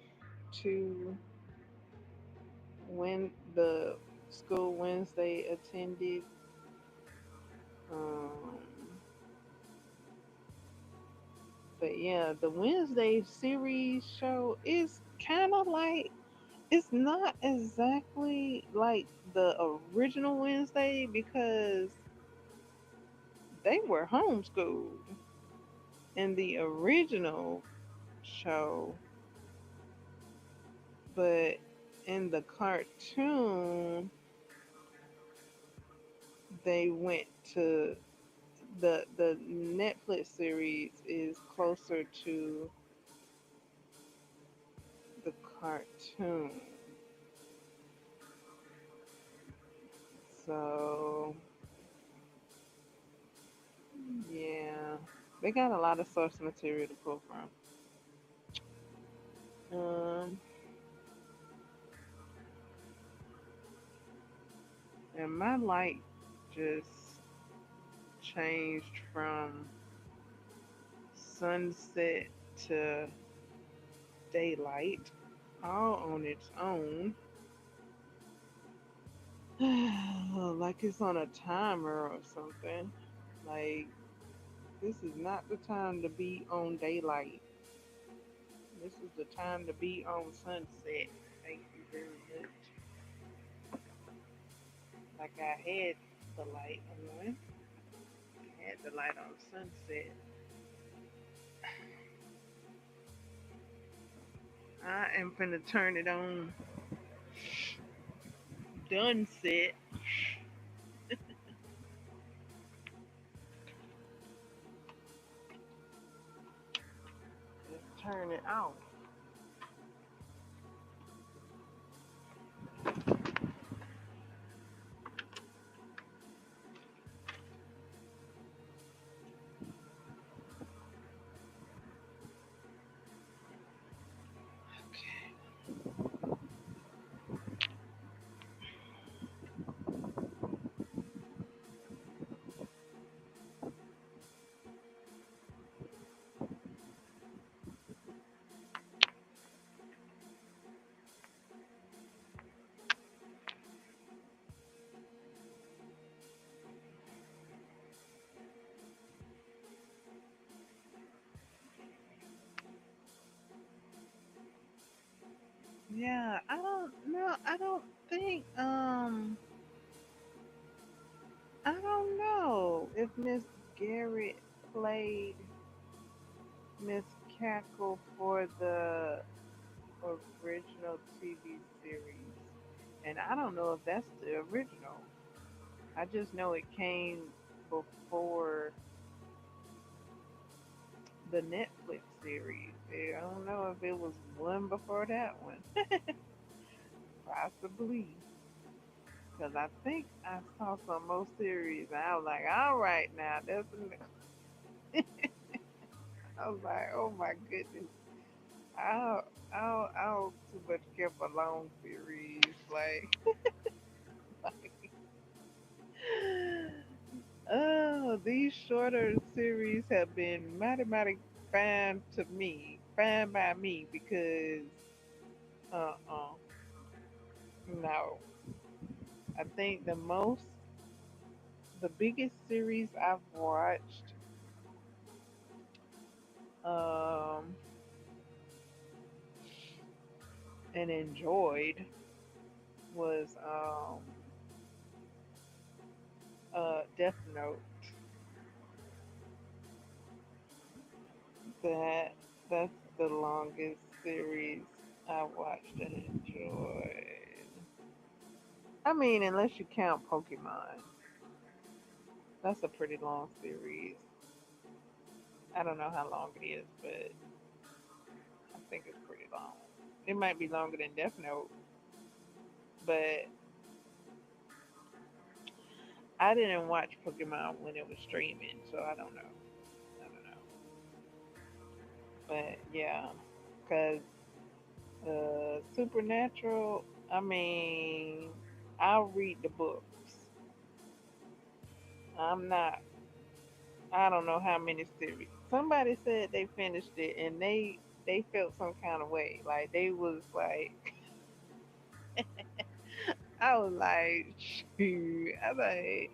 to when the school Wednesday attended. Um, but yeah, the Wednesday series show is kind of like, it's not exactly like the original Wednesday because they were homeschooled in the original show, but in the cartoon they went to the Netflix series is closer to the cartoon. So yeah, they got a lot of source material to pull from. And my light just changed from sunset to daylight all on its own. Like it's on a timer or something. Like, this is not the time to be on daylight. This is the time to be on sunset. Thank you very much. Like I had the light on. I had the light on sunset. I am finna turn it on done set. Just turn it off. Okay. Yeah, I don't know. I don't think I don't know if Miss Garrett played Miss Cackle for the original TV series. And I don't know if that's the original. I just know it came before the Netflix series. I don't know if it was one before that one. Possibly. Because I think I saw some more series and I was like, all right now, I was like, oh my goodness. I'll too much care for long series. Like, oh, these shorter series have been mighty fine to me, fine by me, because uh no. I think the biggest series I've watched um and enjoyed was Death Note. That that's the longest series I watched and enjoyed. I mean, unless you count Pokemon, that's a pretty long series. I don't know how long it is, but I think it's pretty long. It might be longer than Death Note, but I didn't watch Pokemon when it was streaming, so I don't know. I don't know. But yeah, because Supernatural, I mean, I'll read the books. I'm not, I don't know how many series. Somebody said they finished it and they felt some kind of way. Like they was like, I was like, shoot. I was like,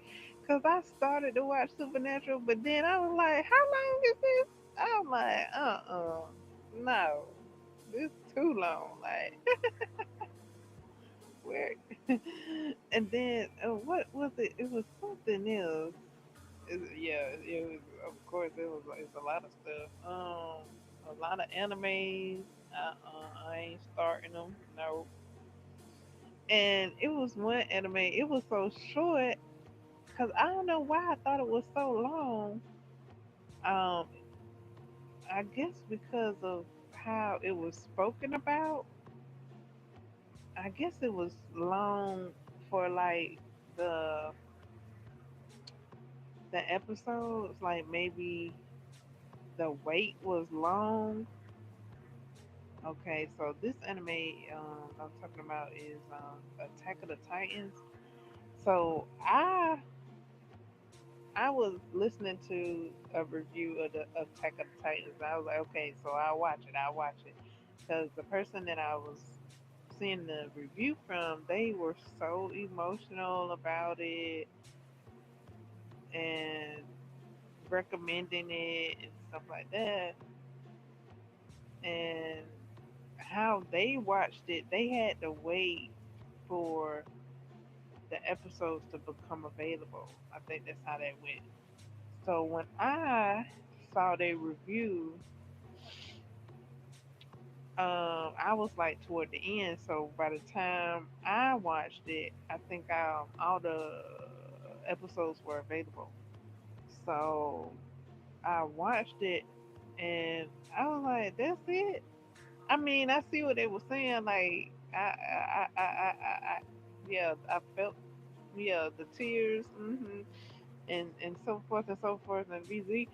cause I started to watch Supernatural, but then I was like, how long is this? I'm like, no, this too long. Like, where? And then what was it? It was something else. Yeah, it was. Of course, it was. It's a lot of stuff. A lot of animes. I ain't starting them. No. And it was one anime. It was so short because I don't know why I thought it was so long. Um, I guess because of how it was spoken about. I guess it was long for like the the episodes. Like maybe the wait was long. Okay, so this anime I'm talking about is Attack of the Titans. So I was listening to a review of the Attack of the Titans. I was like, okay, so I'll watch it. I'll watch it because the person that I was seeing the review from, they were so emotional about it and recommending it and stuff like that. And how they watched it, they had to wait for the episodes to become available. I think that's how that went. So when I saw their review, I was like toward the end. So by the time I watched it, I think all the episodes were available. So I watched it and I was like, "That's it." I mean, I see what they were saying. Like, yeah, I felt, yeah, the tears, and so forth and so forth and BZ.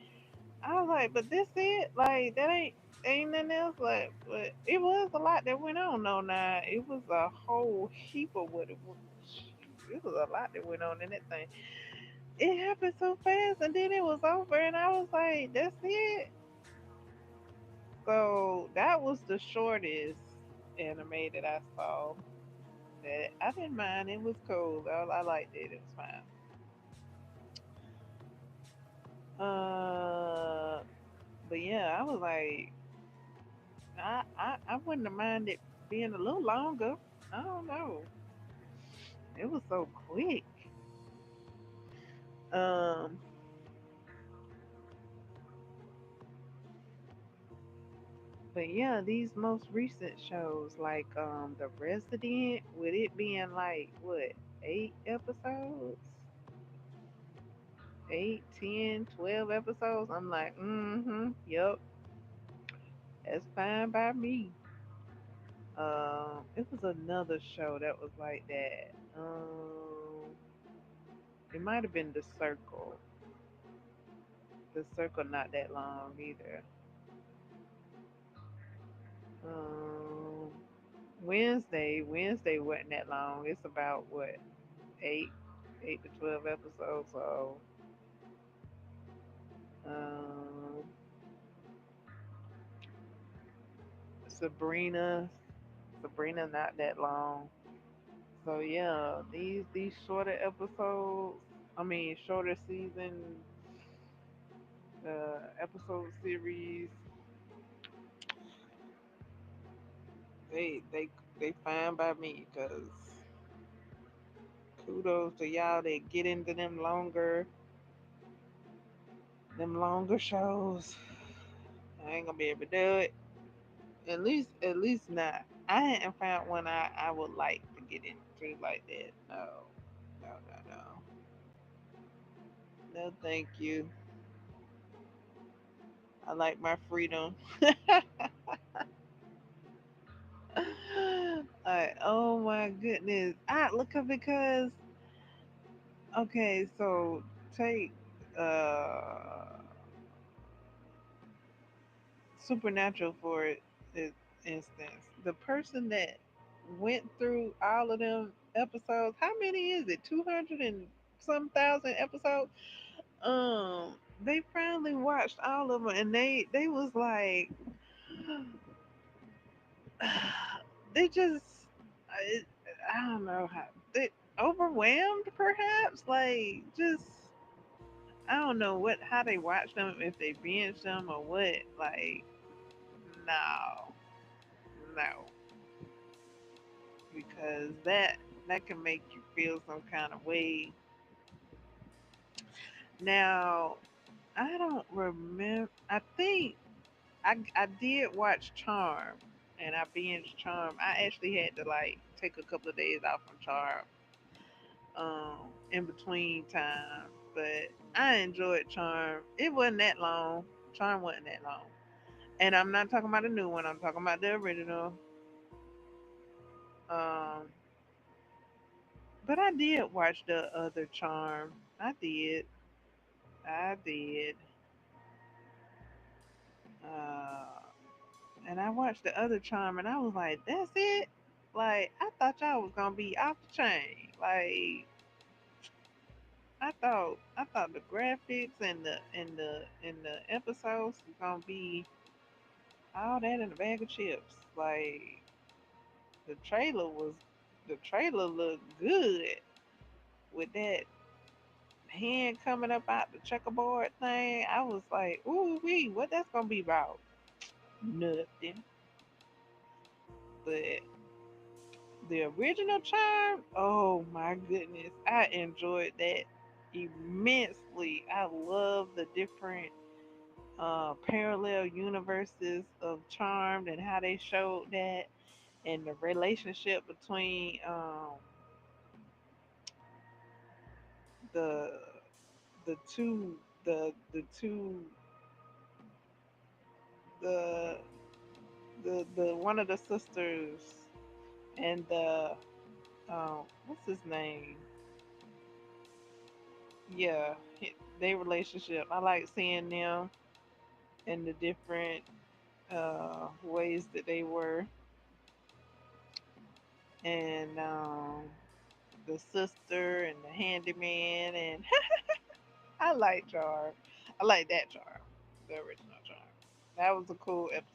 I was like, but this it? Like, that ain't nothing else. Like, but it was a lot that went on. No, nah, it was a whole heap of what it was. It was a lot that went on in that thing. It happened so fast, and then it was over, and I was like, that's it. So that was the shortest anime that I saw. That I didn't mind. It was cool. I liked it. It was fine. Uh, but yeah, I was like, I wouldn't have minded being a little longer. I don't know. It was so quick. Um, but yeah, these most recent shows, like The Resident, with it being like what, 8 episodes, 8, 10, 12 episodes. I'm like, yep. That's fine by me. It was another show that was like that. It might have been The Circle. The Circle not that long either. Um, Wednesday wasn't that long. It's about what, eight, 8 to 12 episodes. So, um, Sabrina, Sabrina not that long. So yeah, these shorter episodes. I mean, shorter season, episode series. They fine by me because kudos to y'all that get into them longer shows. I ain't gonna be able to do it. At least not. I hadn't found one I would like to get into like that. No, no, no, no. No, thank you. I like my freedom. Like, oh my goodness. I look up because okay, so take uh Supernatural for instance. The person that went through all of them episodes, how many is it? 200 and some thousand episodes? They finally watched all of them and they was like they just I, I don't know how they overwhelmed perhaps like just I don't know what how they watch them if they binge them or what like no no because that can make you feel some kind of way. Now I don't remember. I think I did watch Charm and I binged Charm. I actually had to like take a couple of days off from Charm in between time, but I enjoyed Charm. It wasn't that long. Charm wasn't that long, and I'm not talking about the new one. I'm talking about the original. Um, but I did watch the other Charm. I did. I did. Uh, and I watched the other Charm, and I was like, "That's it." Like I thought y'all was gonna be off the chain. Like I thought the graphics and the episodes was gonna be all that in a bag of chips. Like the trailer was the trailer looked good with that hand coming up out the checkerboard thing. I was like, ooh wee, what that's gonna be about? Nothing. But the original Charm, oh my goodness, I enjoyed that immensely. I love the different parallel universes of Charmed and how they showed that and the relationship between the the two the the the one of the sisters and the what's his name? Yeah, their relationship. I like seeing them and the different ways that they were, and the sister and the handyman, and I like Charm. I like that Charm, the original Charm. That was a cool episode.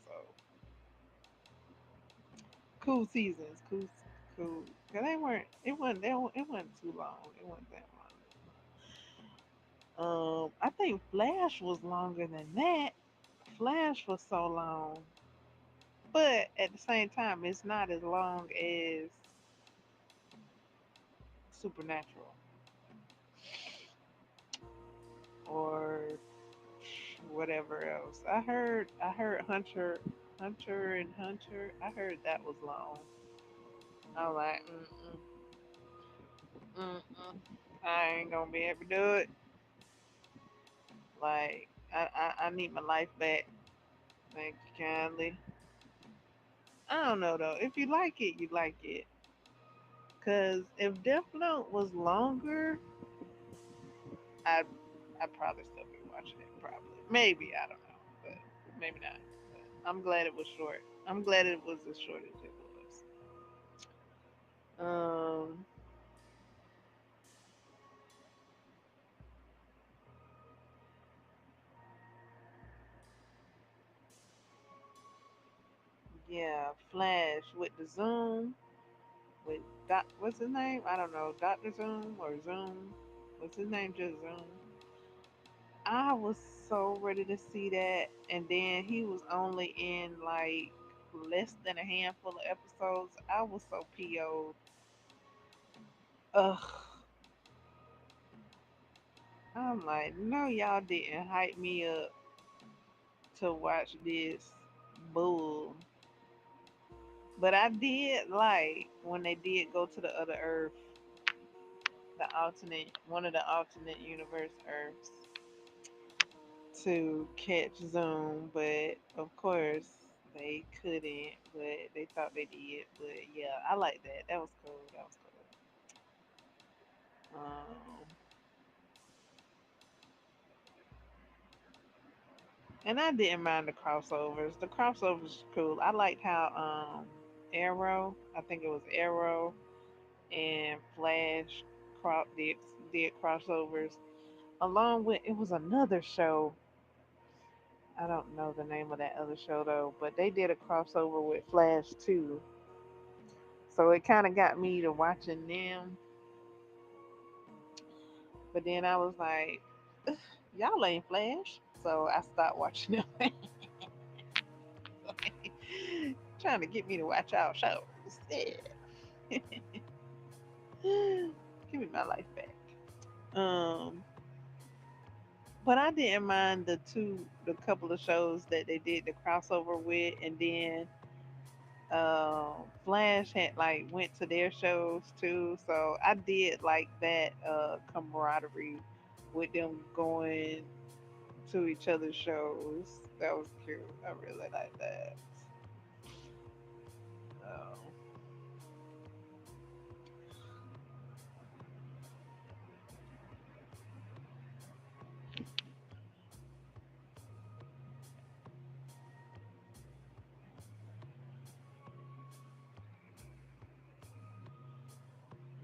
Cool seasons. Cool, cool. Cause they weren't. It wasn't too long. It wasn't that long. I think Flash was longer than that. Flash was so long, but at the same time, it's not as long as Supernatural or whatever else. I heard Hunter and Hunter. I heard that was long. I was like, mm-mm. I ain't gonna be able to do it. Like, I need my life back. Thank you kindly. I don't know though. If you like it, you like it. Cause if Death Note was longer, I I'd probably still be watching it. Probably, maybe I don't know, but maybe not. But I'm glad it was short. I'm glad it was as short as it was. Um, yeah, Flash with the Zoom with what's his name? I don't know, Doctor Zoom or Zoom. What's his name? Just Zoom. I was so ready to see that, and then he was only in like less than a handful of episodes. I was so PO'd. Ugh. I'm like, no, y'all didn't hype me up to watch this bull. But I did like when they did go to the other Earth, one of the alternate universe Earths, to catch Zoom. But of course, they couldn't, but they thought they did. But yeah, I like that. That was cool. That was cool. And I didn't mind the crossovers. The crossovers was cool. I liked how Arrow, I think it was Arrow and Flash did crossovers. Along with it was another show. I don't know the name of that other show though, but they did a crossover with Flash too. So it kind of got me to watching them. But then I was like, y'all ain't Flash. So I stopped watching them. Trying to get me to watch our shows. Yeah. Give me my life back. Um, but I didn't mind the couple of shows that they did the crossover with, and then Flash had like went to their shows too. So I did like that camaraderie with them going to each other's shows. That was cute. I really like that. Um,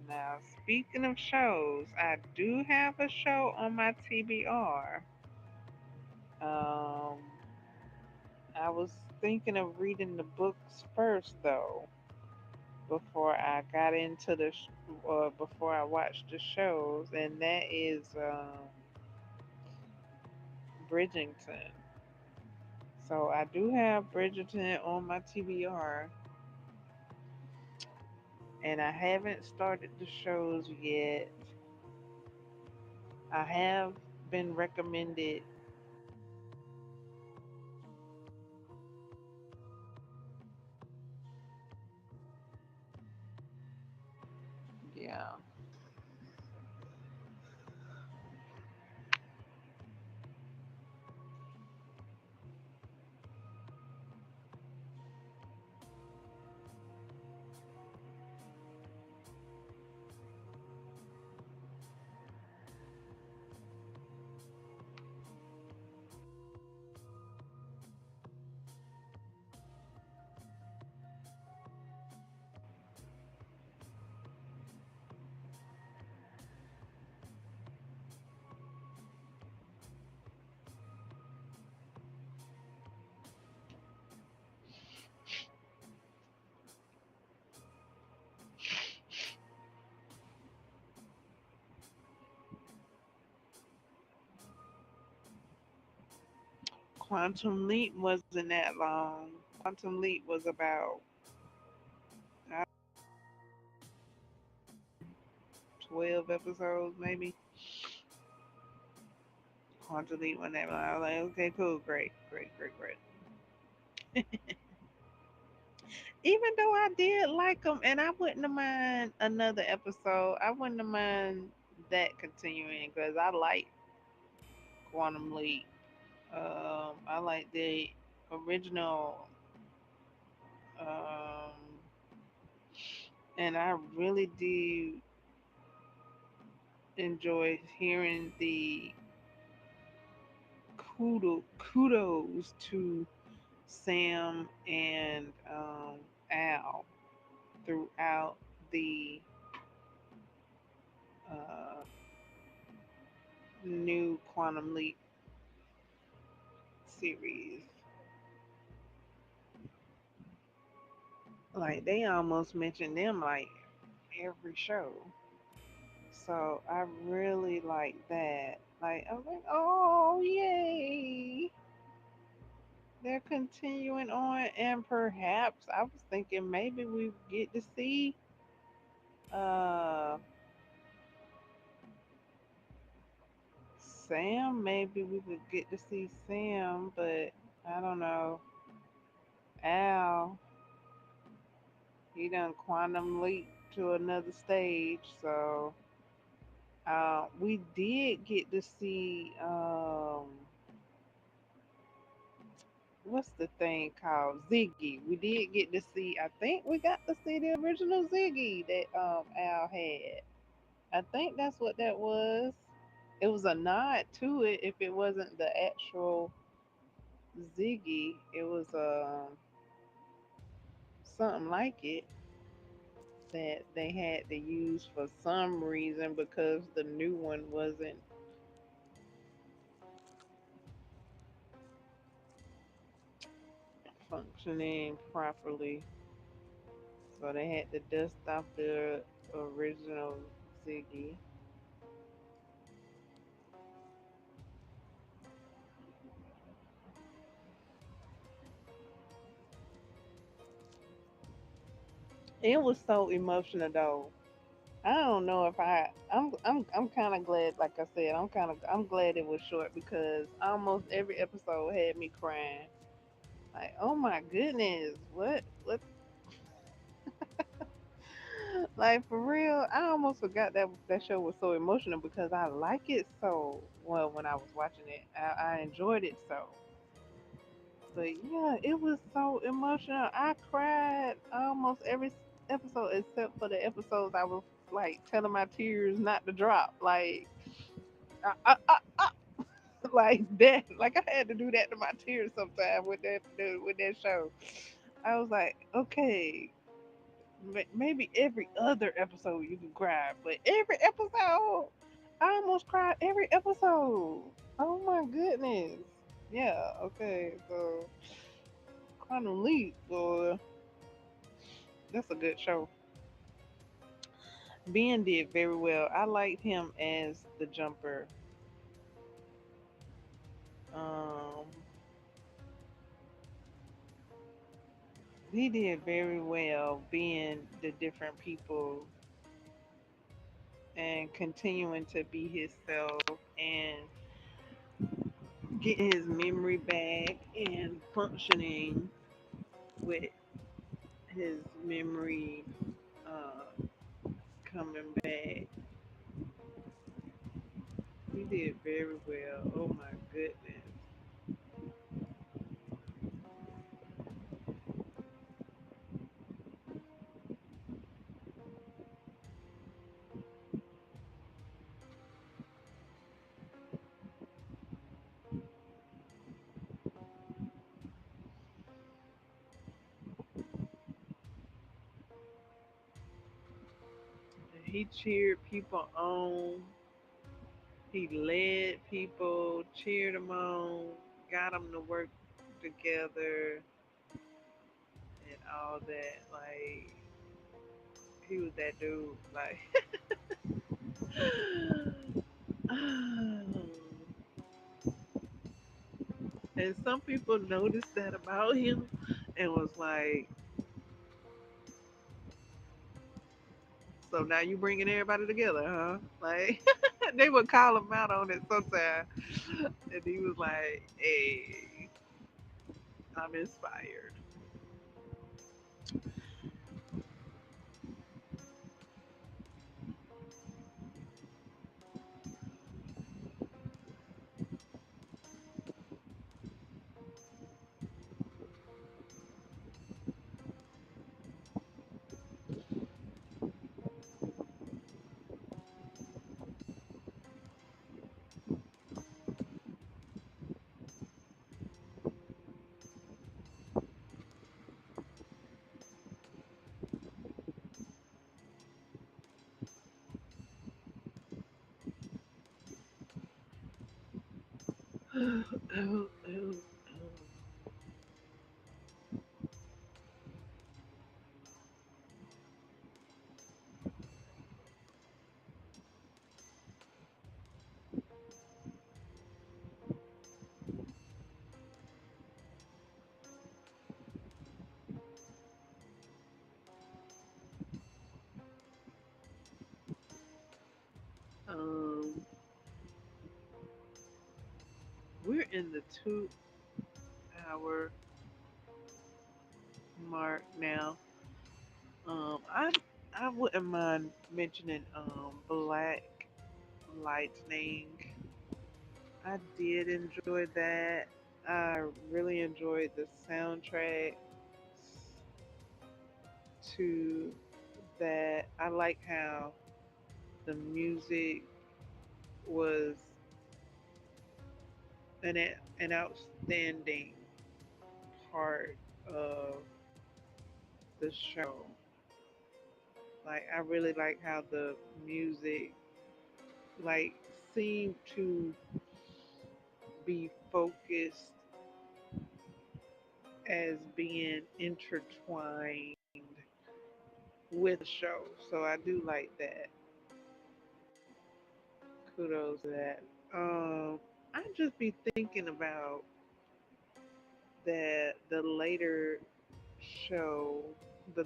Now, speaking of shows, I do have a show on my TBR. Um, I was thinking of reading the books first, though, before I got into before I watched the shows, and that is Bridgerton. So I do have Bridgerton on my TBR, and I haven't started the shows yet. I have been recommended. Yeah. Quantum Leap wasn't that long. Quantum Leap was about uh, 12 episodes, maybe. Quantum Leap wasn't that long. I was like, okay, cool, great, great, great, great. Even though I did like them, and I wouldn't have mind another episode. I wouldn't have mind that continuing because I like Quantum Leap. I like that. original, um, and I really do enjoy hearing the kudos to Sam and Al throughout the uh, new Quantum Leap series. Like they almost mention them like every show. So I really like that. Like I was like, oh yay. They're continuing on and perhaps I was thinking maybe we get to see uh Sam, maybe we could get to see Sam, but I don't know. Al, he done quantum leap to another stage, so we did get to see what's the thing called Ziggy. We did get to see. I think we got to see the original Ziggy that Al had. I think that's what that was. It was a nod to it. If it wasn't the actual Ziggy, it was something like it that they had to use for some reason because the new one wasn't functioning properly. So they had to dust off the original Ziggy. It was so emotional though. I don't know if I'm kind of glad. Like I said, I'm glad it was short because almost every episode had me crying. Like, oh my goodness, what like for real, I almost forgot that that show was so emotional because I like it so well when I was watching it. I enjoyed it so. But yeah, it was so emotional. I cried almost every episode except for the episodes I was like telling my tears not to drop. Like, I, like that. Like I had to do that to my tears sometime with that show. I was like, okay, maybe every other episode you can cry, but every episode, I almost cried every episode. Oh my goodness. Yeah. Okay. So Quantum Leap, that's a good show. Ben did very well. I liked him as the jumper. Um, he did very well being the different people and continuing to be himself and getting his memory back and functioning with his memory coming back. He did very well. Oh my goodness. He cheered people on. He led people, cheered them on, got them to work together, and all that. Like he was that dude. Like, and some people noticed that about him, and was like, "So now you bringing everybody together, huh?" Like they would call him out on it sometimes, and he was like, "Hey, I'm inspired." Um, we're in the 2 hour mark now. I wouldn't mind mentioning Black Lightning. I did enjoy that. I really enjoyed the soundtrack to that. I like how the music was an outstanding part of the show. Like I really like how the music like seemed to be focused as being intertwined with the show. So I do like that. Kudos to that. I just be thinking about that the later show, the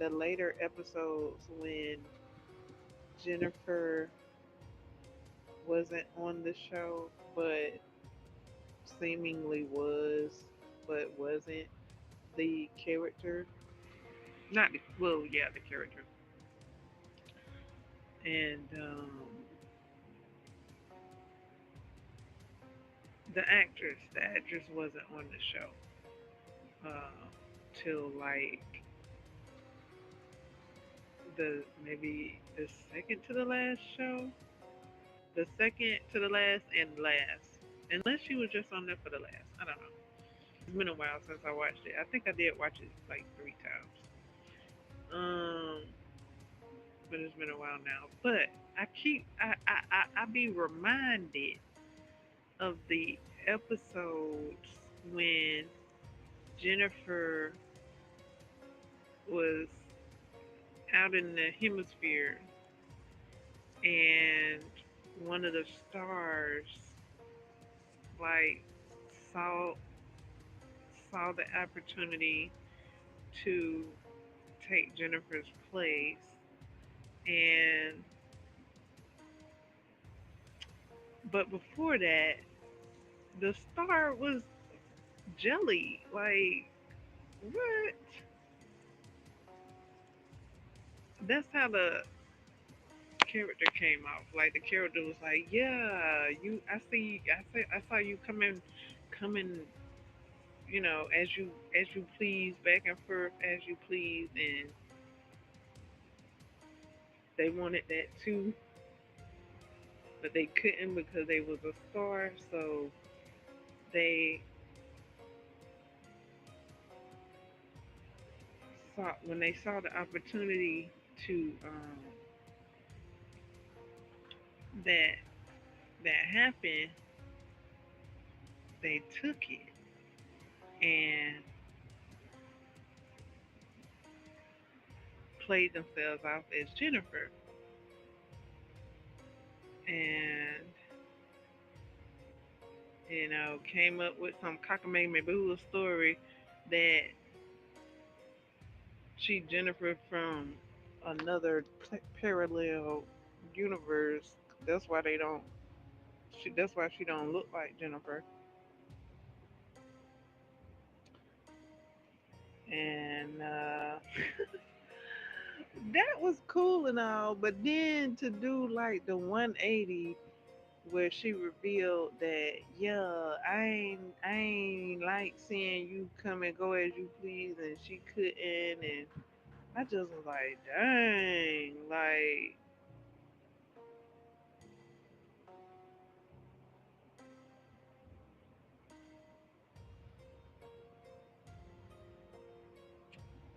later episodes when Jennifer wasn't on the show, but seemingly was, but wasn't the character. Not the, well, yeah, the character, and the actress wasn't on the show till like the maybe the second to the last show, the second to the last and last, unless she was just on there for the last. I don't know. It's been a while since I watched it. I think I did watch it like 3 times. Um, but it's been a while now. But I be reminded of the episodes when Jennifer was out in the hemisphere and one of the stars like saw saw the opportunity to take Jennifer's place, and but before that the star was jelly. Like what? That's how the character came off. Like the character was like, "Yeah, you. I saw you coming. As you please, back and forth as you please." And they wanted that too, but they couldn't because they was a star. So they saw when they saw the opportunity to that that happened, they took it and played themselves off as Jennifer, and came up with some cockamamie story that she Jennifer from another parallel universe. That's why they don't. That's why she don't look like Jennifer. And that was cool and all, but then to do like the 180 where she revealed that, yeah, I ain't like seeing you come and go as you please, and she couldn't, and I just was like, dang, like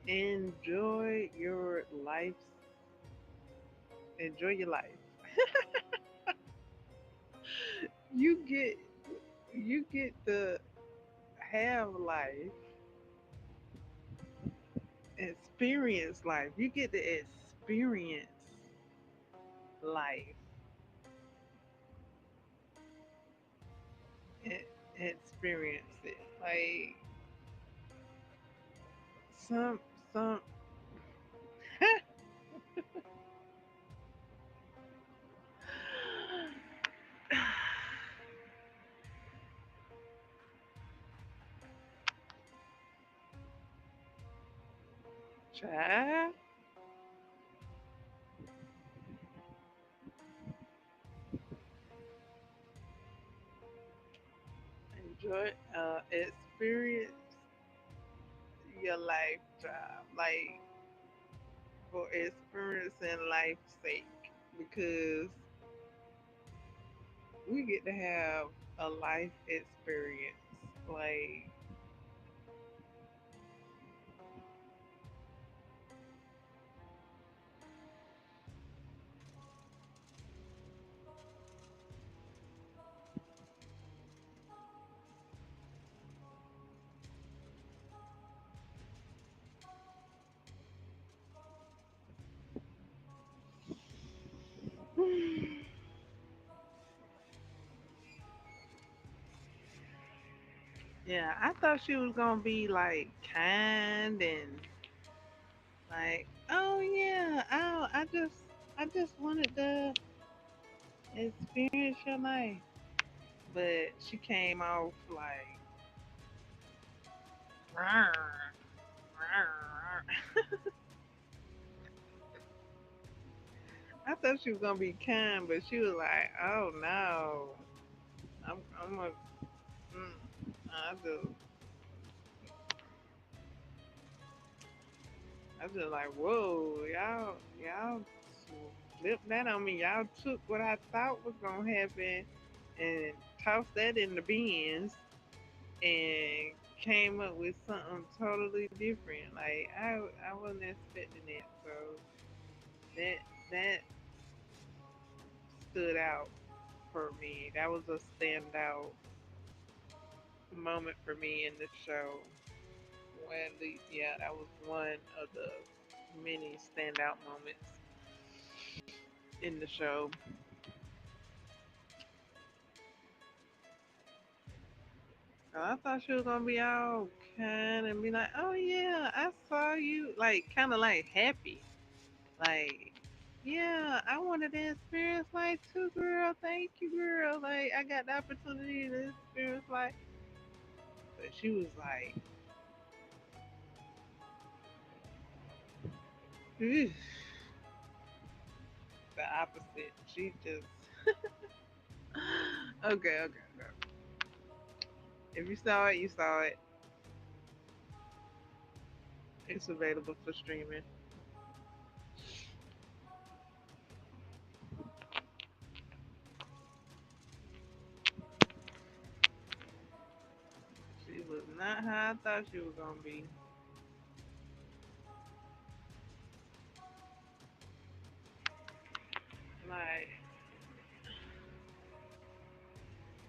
enjoy your life, enjoy your life. You get You get to have life, experience life. You get to experience life, and experience it. Like some child enjoy experience your lifetime, like for experiencing life's sake, because we get to have a life experience. Like, yeah, I thought she was gonna be like kind and like, oh yeah, I just wanted to experience your life, but she came off like, I thought she was gonna be kind, but she was like, oh no, I'm a, mm, I just, I just like, whoa, y'all flipped that on me. Y'all took what I thought was gonna happen and tossed that in the bins and came up with something totally different. Like I wasn't expecting it, so that that stood out for me. That was a standout moment for me in the show. When the yeah, that was one of the many standout moments in the show. So I thought she was gonna be all kind and be like, "Oh yeah, I saw you," like kind of like happy, like, "Yeah, I wanted to experience life too, girl. Thank you, girl. Like I got the opportunity to experience life." But she was like, "Ugh," the opposite. She just okay, okay, okay. If you saw it, you saw it. It's available for streaming. She was not how I thought she was gonna be. Like,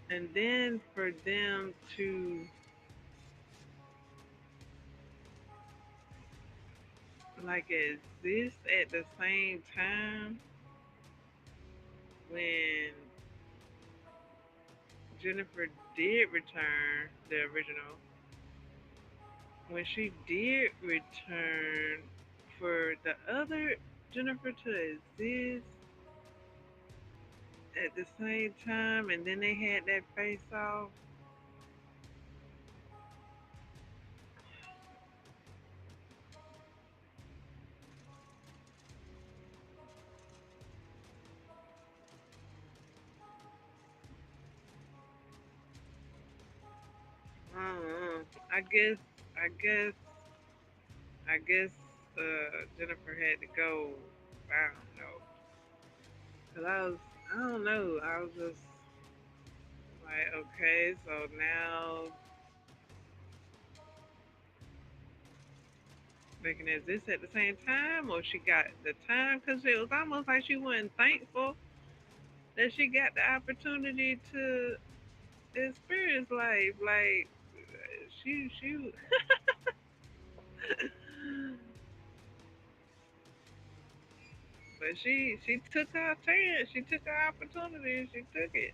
and then for them to like exist at the same time when Jennifer did return, the original, when she did return, for the other Jennifer to exist at the same time, and then they had that face off. I don't know. I guess, I guess, I guess Jennifer had to go. I don't know. Cause I don't know. I was just like, okay, so now making exist at the same time, or she got the time? Cause it was almost like she wasn't thankful that she got the opportunity to. experience life. Like she but she took her chance. She took her opportunity and she took it.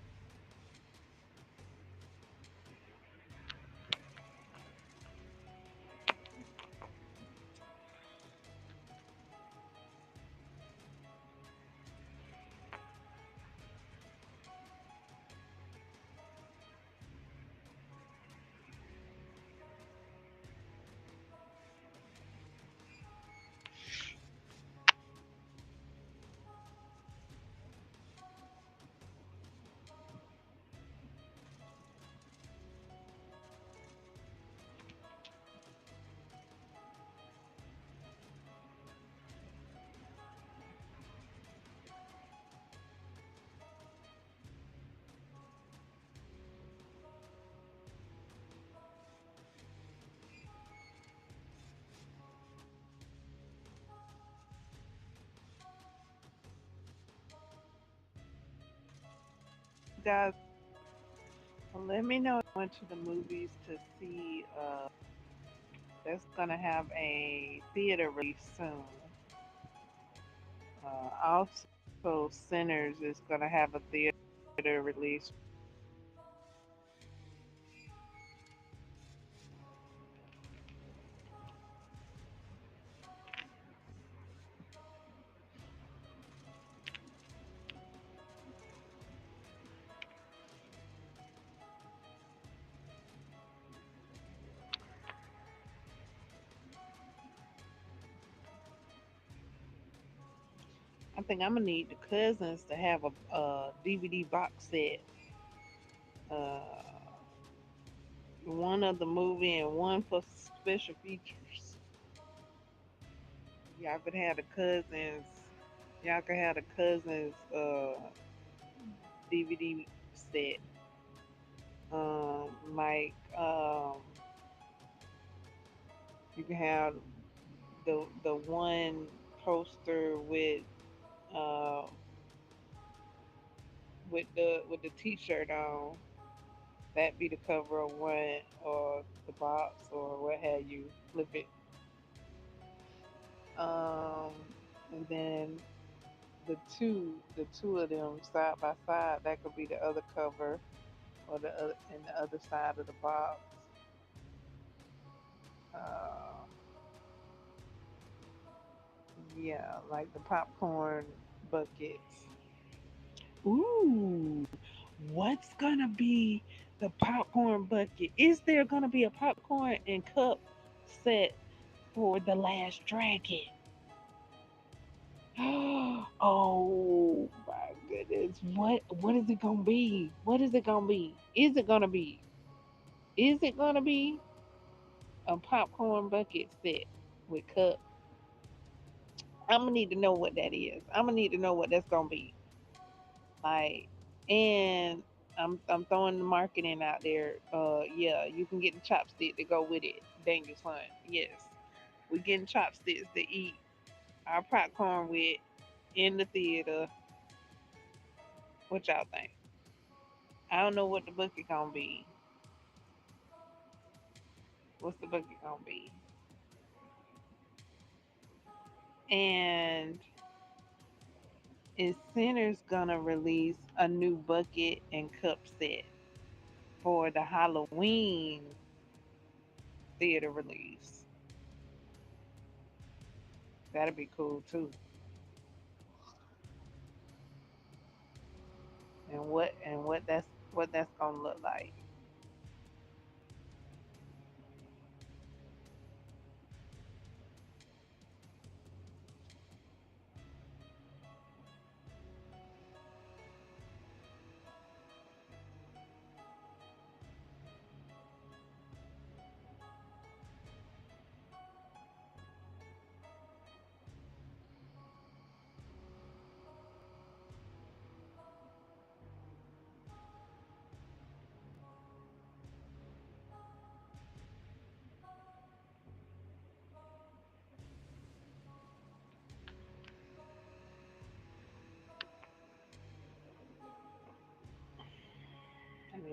Guys, let me know if you went to the movies to see that's gonna have a theater release soon. Also, Sinners is gonna have a theater release. I think I'm gonna need the cousins to have a DVD box set. Uh, one of the movie and one for special features. Y'all could have the cousins. Y'all could have the cousins DVD set. Like you can have the one poster uh with the T-shirt on. That be the cover of one or the box or what have you. Flip it. Um, and then the two of them side by side. That could be the other cover or the other and the other side of the box. Uh, yeah, like the popcorn buckets. Ooh, what's gonna be the popcorn bucket? Is there gonna be a popcorn and cup set for the Last Dragon? Oh my goodness! What is it gonna be? What is it gonna be? Is it gonna be? Is it gonna be a popcorn bucket set with cup? I'm gonna need to know what that is. I'm gonna need to know what that's gonna be. Like, and I'm throwing the marketing out there. Yeah, you can get the chopstick to go with it. Dangerous son. Yes, we getting chopsticks to eat our popcorn with in the theater. What y'all think? I don't know what the bucket gonna be. What's the bucket gonna be? And is Center's gonna release a new bucket and cup set for the Halloween theater release? That'd be cool too. And what that's gonna look like.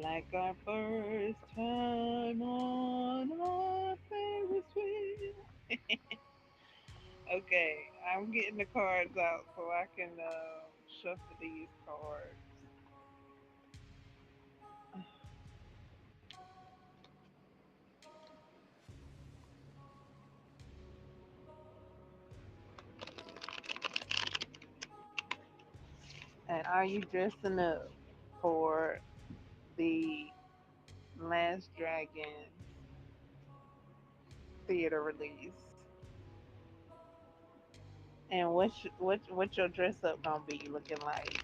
Like our first time on our Ferris wheel. Okay, I'm getting the cards out so I can shuffle these cards. And are you dressing up for the Last Dragon theater release? And what your dress up gonna be looking like?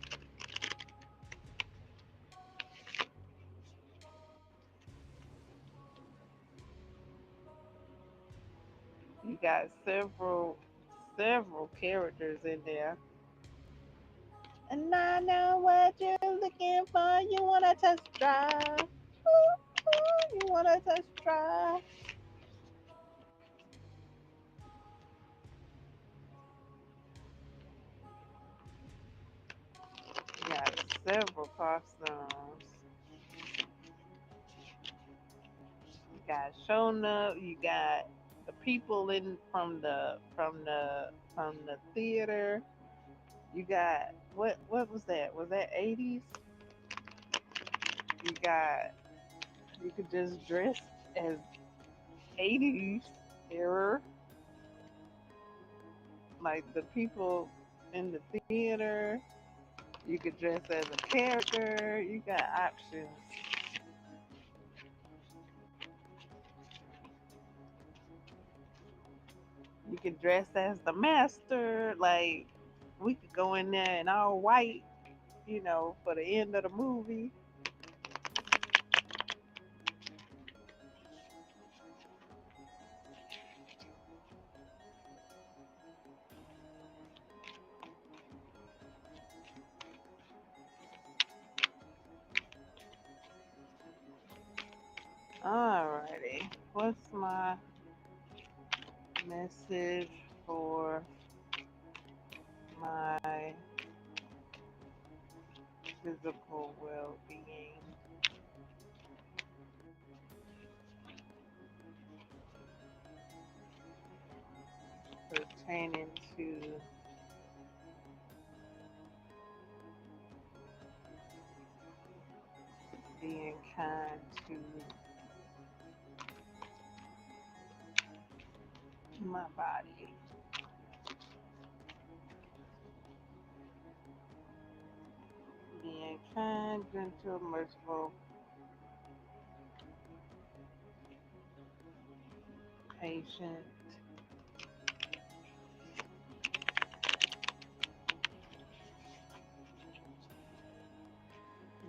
You got several characters in there. And I know what you're looking for. You wanna test drive? Ooh, you wanna test drive? You got several costumes. You got showing up. You got the people in from the theater. You got what was that? Was that 80s? You got you could just dress as 80s era, like the people in the theater. You could dress as a character. You got options. You could dress as the master. Like we could go in there in all white, for the end of the movie. Alrighty. What's my message for my physical well-being pertaining to being kind to my body? Being kind, gentle, merciful, patient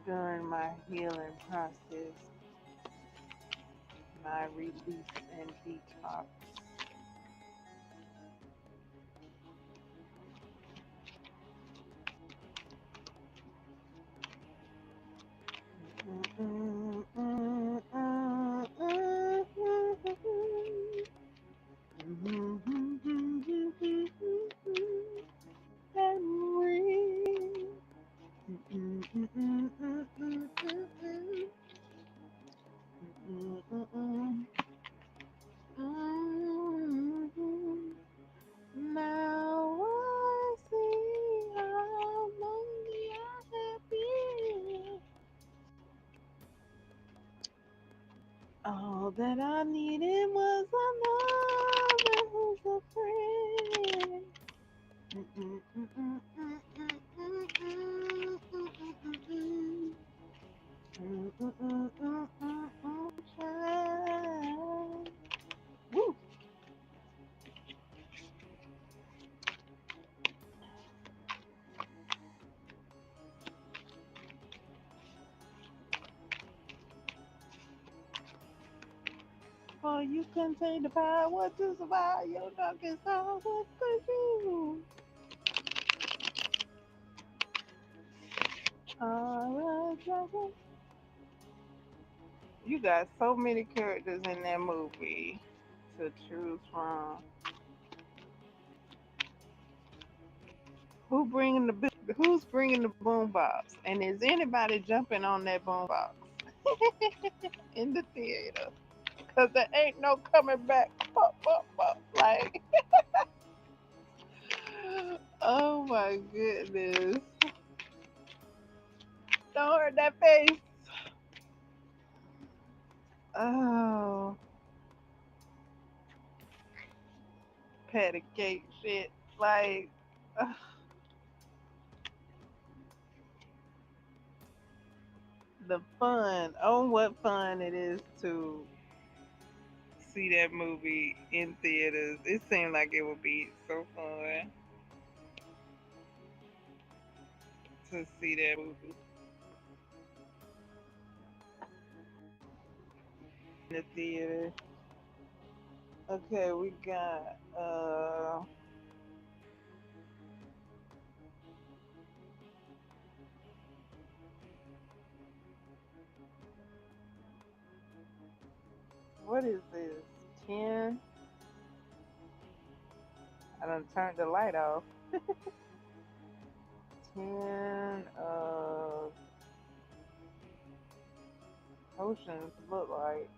during my healing process, my release and detox. Now I see how lonely I have been. All that I needed was a lover who's a friend. Woo. For you contain the power to survive your darkest hour. What could you? Alright, dragon. You got so many characters in that movie to choose from. Who's bringing the boombox? And is anybody jumping on that boombox? in the theater. Cause there ain't no coming back. Pop, pop, pop. Like, oh my goodness. Don't hurt that face. Oh, patty cake shit. Like, the fun. Oh, what fun it is to see that movie in theaters. It seemed like it would be so fun to see that movie in the theater. Okay, we got what is this? 10. I done turned the light off. 10 potions look like.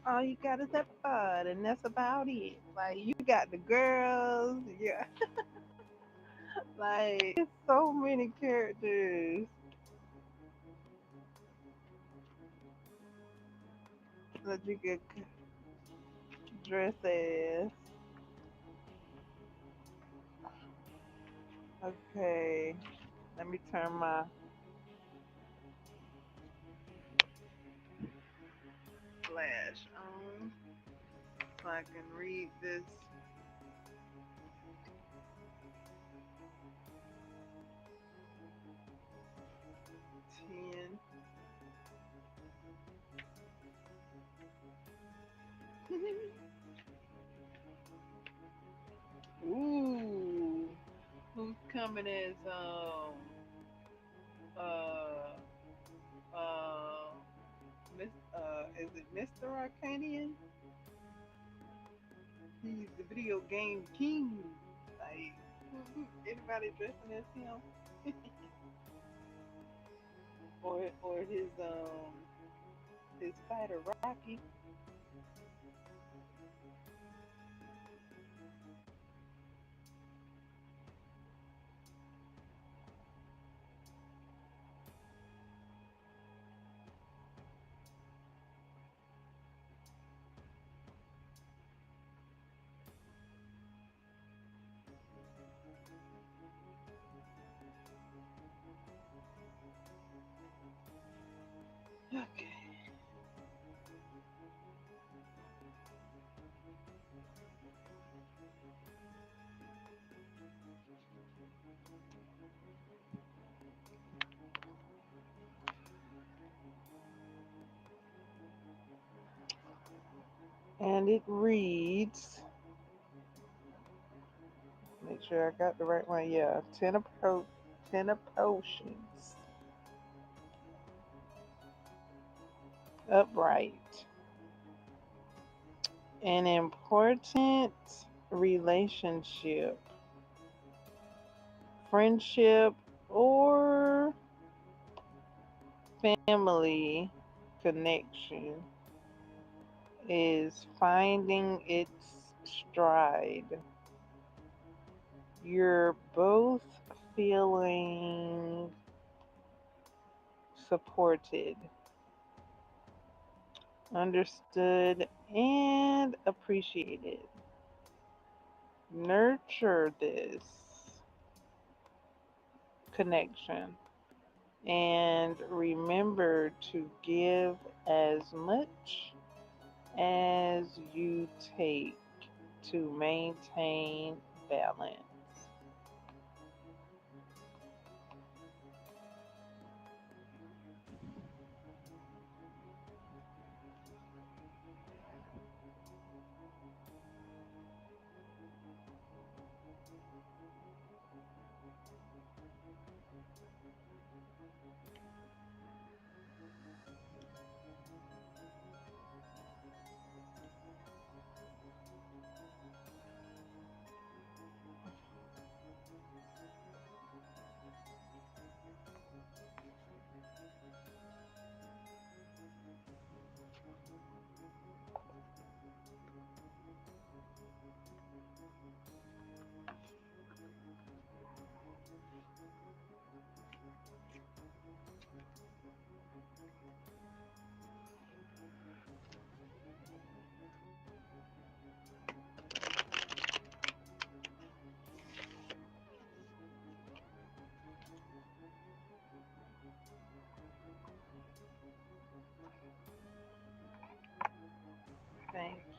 All you got is that bud, and that's about it. Like you got the girls, yeah. Like it's so many characters that you could dress as. Okay, let me turn my flash on so I can read this. 10. Ooh, who's coming as uh uh Miss is it Mr. Arcanian? He's the video game king. Like anybody dressing as him, or his fighter Rocky. Okay. And it reads. Make sure I got the right one. Yeah, ten of potions. Upright. An important relationship, friendship, or family connection is finding its stride. You're both feeling supported, understood, and appreciated. Nurture this connection and remember to give as much as you take to maintain balance.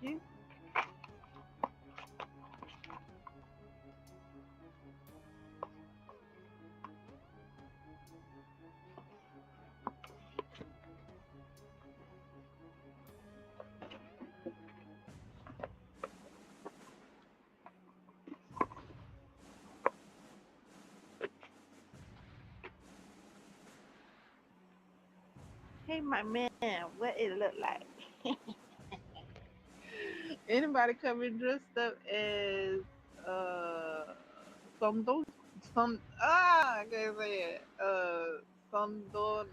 you. Hey, my man, what it look like? Anybody coming dressed up as uh some I can't say it. Sundon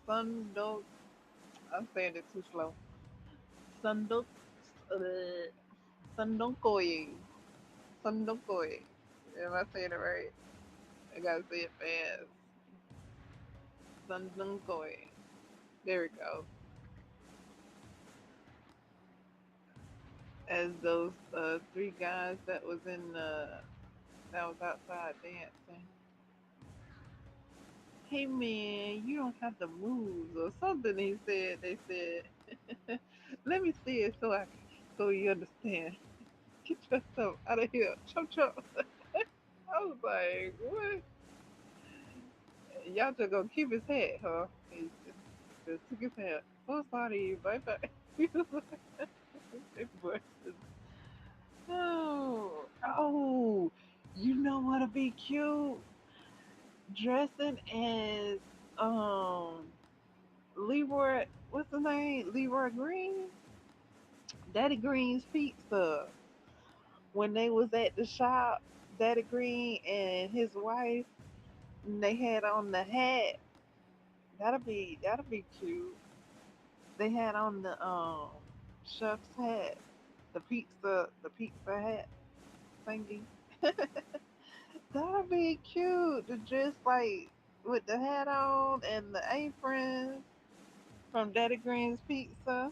Sundon I'm saying it too slow. Sundok uh Sundonkoy. Sundonkoy. Am I saying it right? I gotta say it fast. Sundonkoy. There we go. As those three guys that was in that was outside dancing. Hey man, you don't have to move or something. He said. They said, let me see it so you understand. Get yourself out of here, chop chop. I was like, what? Y'all just gonna keep his head, huh? He just took his head. Oh, sorry, bye bye. It was- oh, oh, you know what'll be cute? Dressing as um Leroy, what's the name? Leroy Green, Daddy Green's pizza. When they was at the shop, Daddy Green and his wife, and they had on the hat. That'll be cute. They had on the chef's hat, the pizza hat thingy. That'll be cute to just like with the hat on and the apron from Daddy Green's Pizza.